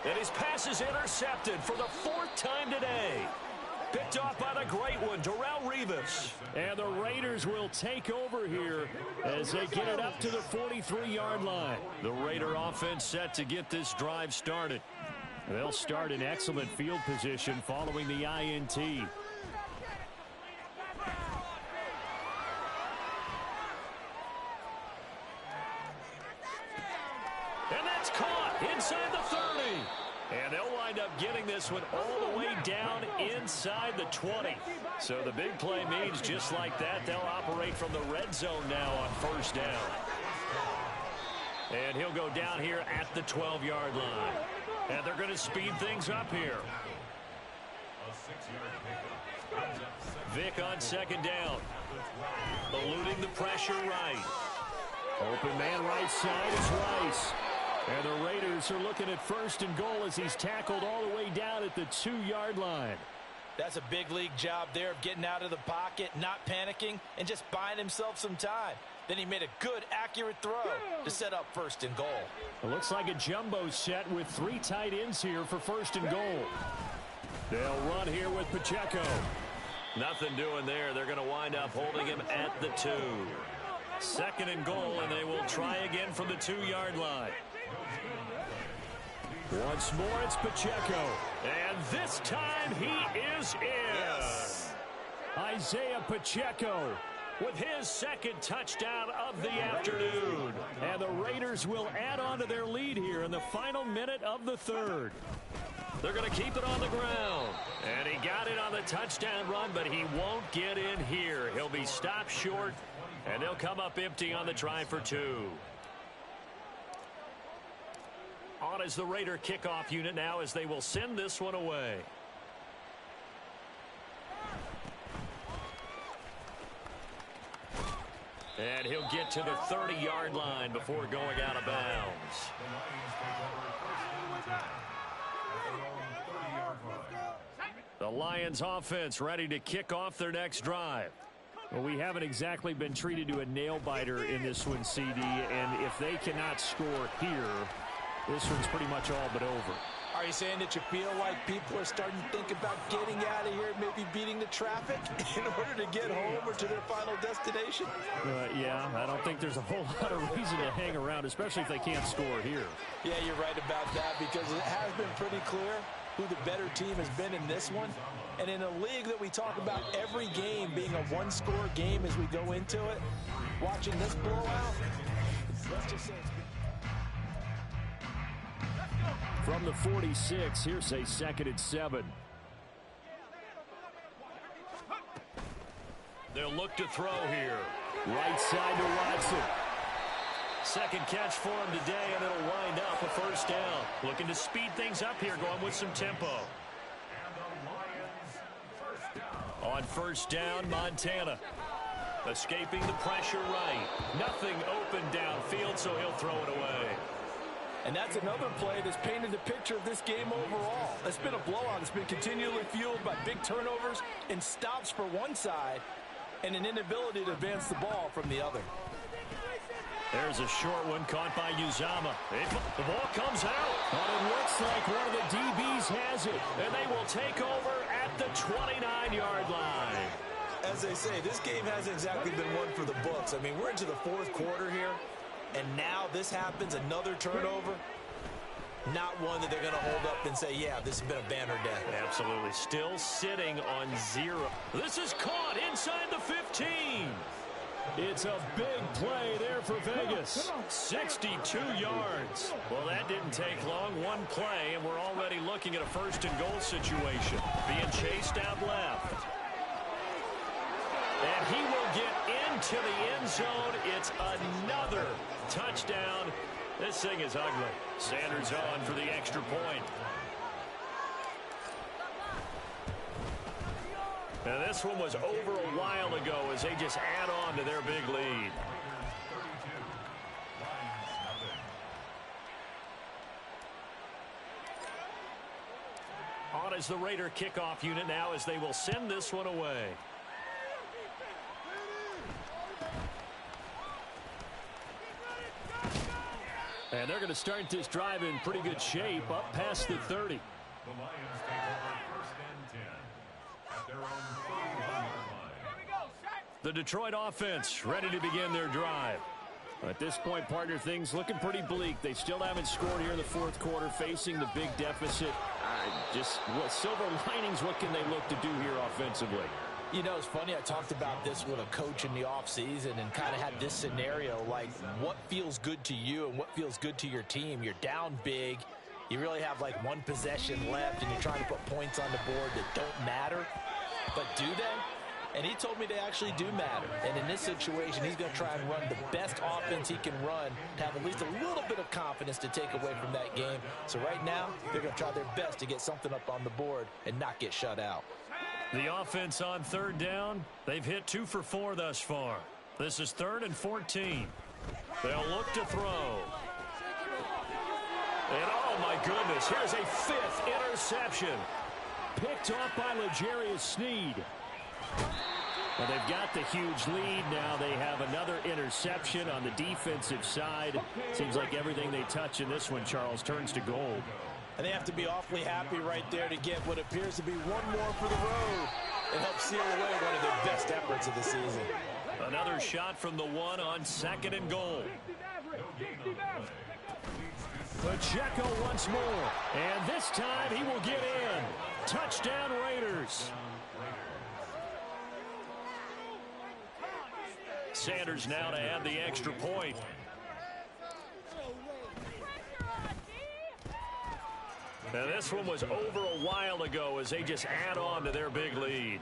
And his pass is intercepted for the 4th time today. Picked off by the great one, Darrelle Revis. And the Raiders will take over here as they get it up to the 43-yard line. The Raider offense set to get this drive started. They'll start in excellent field position following the INT. And that's caught inside the 30. And they'll wind up getting this one all the way down inside the 20. So the big play means just like that, they'll operate from the red zone now on 1st down. And he'll go down here at the 12-yard line. And they're going to speed things up here. Vic on 2nd down. Eluding the pressure right. Open man right side is Rice. And the Raiders are looking at 1st and goal as he's tackled all the way down at the 2-yard line. That's a big league job there of getting out of the pocket, not panicking, and just buying himself some time. Then he made a good, accurate throw to set up 1st and goal. It looks like a jumbo set with 3 tight ends here for 1st and goal. They'll run here with Pacheco. Nothing doing there. They're going to wind up holding him at the 2. 2nd and goal, and they will try again from the 2-yard line. Once more, it's Pacheco. And this time he is in. Yes. Isaiah Pacheco with his 2nd touchdown of the afternoon. And the Raiders will add on to their lead here in the final minute of the 3rd. They're going to keep it on the ground. And he got it on the touchdown run, but he won't get in here. He'll be stopped short, and they'll come up empty on the try for 2. On is the Raider kickoff unit now as they will send this one away. And he'll get to the 30-yard line before going out of bounds. The Lions offense ready to kick off their next drive. Well, we haven't exactly been treated to a nail-biter in this one, CD, and if they cannot score here, this one's pretty much all but over. Are you saying that you feel like people are starting to think about getting out of here, maybe beating the traffic in order to get home or to their final destination? Yeah, I don't think there's a whole lot of reason to hang around, especially if they can't score here. Yeah, you're right about that, because it has been pretty clear who the better team has been in this one. And in a league that we talk about every game being a one-score game as we go into it, watching this blowout, let's just say it's good. From the 46, here's a 2nd and 7. They'll look to throw here. Right side to Watson. Second catch for him today, and it'll wind up a first down. Looking to speed things up here, going with some tempo. On first down, Montana. Escaping the pressure right. Nothing open downfield, so he'll throw it away. And that's another play that's painted the picture of this game overall. It's been a blowout. It's been continually fueled by big turnovers and stops for one side and an inability to advance the ball from the other. There's a short one caught by Uzama. The ball comes out. But it looks like one of the DBs has it. And they will take over at the 29-yard line. As they say, this game hasn't exactly been one for the books. I mean, we're into the fourth quarter here. And now this happens, another turnover. Not one that they're going to hold up and say, yeah, this has been a banner day. Absolutely. Still sitting on 0. This is caught inside the 15. It's a big play there for Vegas. 62 yards. Well, that didn't take long. One play, and we're already looking at a first and goal situation. Being chased out left. And he will get into the end zone. It's another touchdown. This thing is ugly. Sanders on for the extra point. And this one was over a while ago as they just add on to their big lead. On is the Raider kickoff unit now as they will send this one away. And they're going to start this drive in pretty good shape up past the 30. The Lions take over first and 10 at their own 31-yard line. The Detroit offense ready to begin their drive. At this point, partner, things looking pretty bleak. They still haven't scored here in the fourth quarter, facing the big deficit. Just what silver linings, what can they look to do here offensively? You know, it's funny, I talked about this with a coach in the offseason and kind of had this scenario, like what feels good to you and what feels good to your team. You're down big. You really have like one possession left, and you're trying to put points on the board that don't matter. But do they? And he told me they actually do matter. And in this situation, he's going to try and run the best offense he can run to have at least a little bit of confidence to take away from that game. So right now, they're going to try their best to get something up on the board and not get shut out. The offense on third down, they've hit 2 for 4 thus far. This is 3rd and 14. They'll look to throw. And oh my goodness, here's a 5th interception. Picked off by L'Jarius Sneed. Well, they've got the huge lead now. They have another interception on the defensive side. Seems like everything they touch in this one, Charles, turns to gold. And they have to be awfully happy right there to get what appears to be one more for the road and help seal away one of their best efforts of the season. Another shot from the 1 on 2nd and goal. Pacheco once more. And this time he will get in. Touchdown Raiders. Sanders now to add the extra point. Now this one was over a while ago as they just add on to their big lead.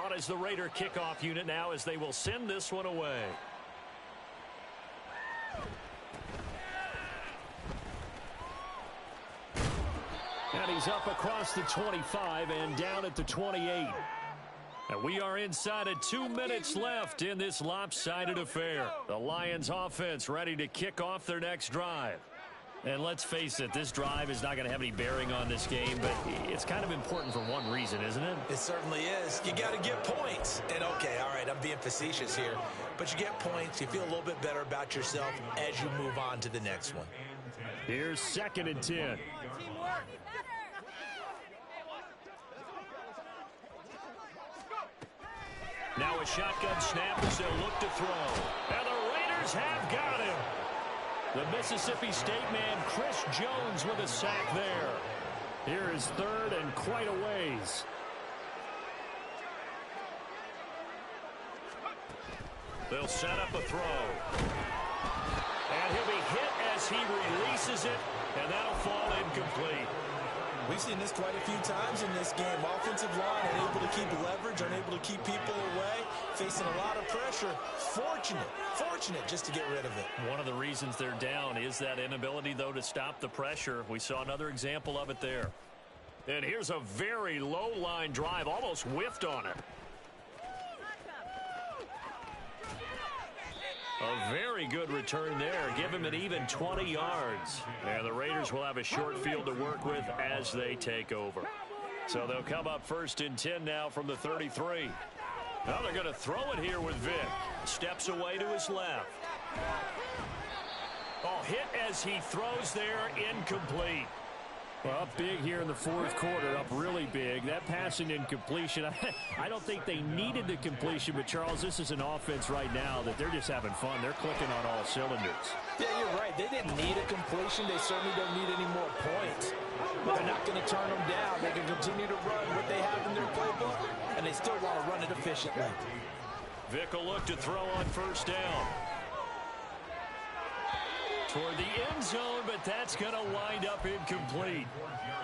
On is the Raider kickoff unit now as they will send this one away. And he's is up across the 25 and down at the 28. And we are inside of 2 minutes left in this lopsided affair. The Lions offense ready to kick off their next drive. And let's face it, this drive is not going to have any bearing on this game, but it's kind of important for one reason, isn't it? It certainly is. You got to get points. And okay, all right, I'm being facetious here, but you get points, you feel a little bit better about yourself as you move on to the next one. Here's 2nd and 10. Now a shotgun snap as they'll look to throw. And the Raiders have got him. The Mississippi State man, Chris Jones, with a sack there. Here is 3rd and quite a ways. They'll set up a throw. And he'll be hit as he releases it, and that'll fall incomplete. We've seen this quite a few times in this game. Offensive line unable to keep leverage, unable to keep people away, facing a lot of pressure. Fortunate just to get rid of it. One of the reasons they're down is that inability, though, to stop the pressure. We saw another example of it there. And here's a very low-line drive, almost whiffed on it. A very good return there. Give him an even 20 yards. And the Raiders will have a short field to work with as they take over. So they'll come up 1st and 10 now from the 33. Now they're going to throw it here with Vick. Steps away to his left. Oh, hit as he throws there, incomplete. Well, up big here in the 4th quarter, up really big. That passing incompletion, I don't think they needed the completion, but Charles, this is an offense right now that they're just having fun. They're clicking on all cylinders. Yeah, you're right. They didn't need a completion. They certainly don't need any more points. But they're not going to turn them down. They can continue to run what they have in their playbook, and they still want to run it efficiently. Vick will look to throw on 1st down. Toward the end zone, but that's going to wind up incomplete.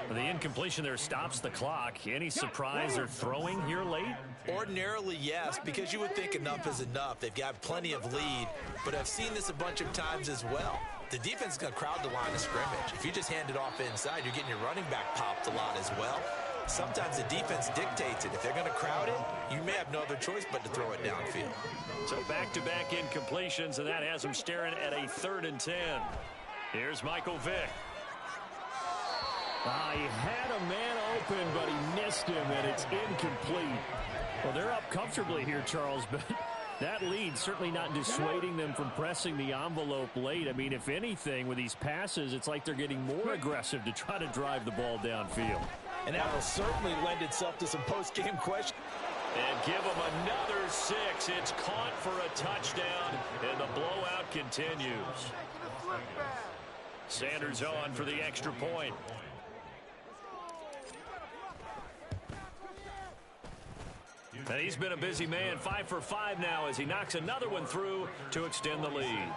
The incompletion there stops the clock. Any surprise they're throwing here late? Ordinarily, yes, because you would think enough is enough. They've got plenty of lead, but I've seen this a bunch of times as well. The defense is going to crowd the line of scrimmage. If you just hand it off inside, you're getting your running back popped a lot as well. Sometimes the defense dictates it. If they're going to crowd it, you may have no other choice but to throw it downfield. So back-to-back incompletions, and that has them staring at a 3rd and 10. Here's Michael Vick. He had a man open, but he missed him, and it's incomplete. Well, they're up comfortably here, Charles, but that lead certainly not dissuading them from pressing the envelope late. I mean, if anything, with these passes, it's like they're getting more aggressive to try to drive the ball downfield. And that will certainly lend itself to some post-game questions. And give them another 6. It's caught for a touchdown, and the blowout continues. Sanders on for the extra point. And he's been a busy man, 5 for 5 now as he knocks another one through to extend the lead.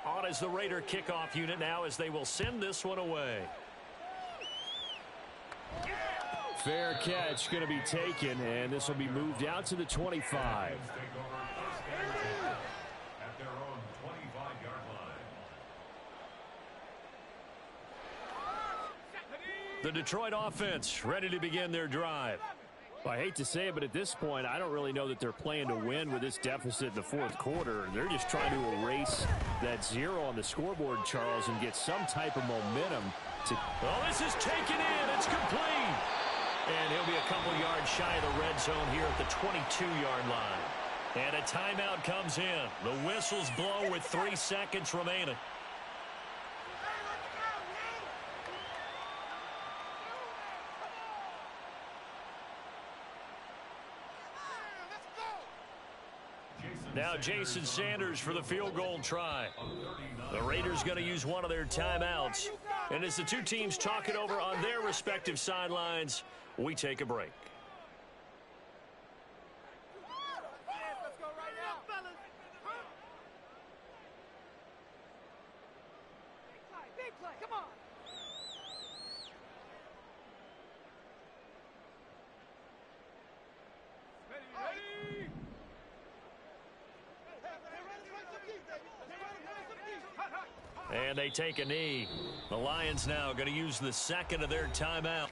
On as the Raider kickoff unit now as they will send this one away. Fair catch going to be taken, and this will be moved out to the 25. The Detroit offense ready to begin their drive. Well, I hate to say it, but at this point, I don't really know that they're playing to win with this deficit in the 4th quarter. They're just trying to erase that 0 on the scoreboard, Charles, and get some type of momentum. Oh, this is taken in. It's complete. And he'll be a couple yards shy of the red zone here at the 22-yard line. And a timeout comes in. The whistles blow with 3 seconds remaining. Now Jason Sanders for the field goal try. The Raiders going to use one of their timeouts. And as the two teams talk it over on their respective sidelines, we take a break. And they take a knee. The Lions now going to use the second of their timeout.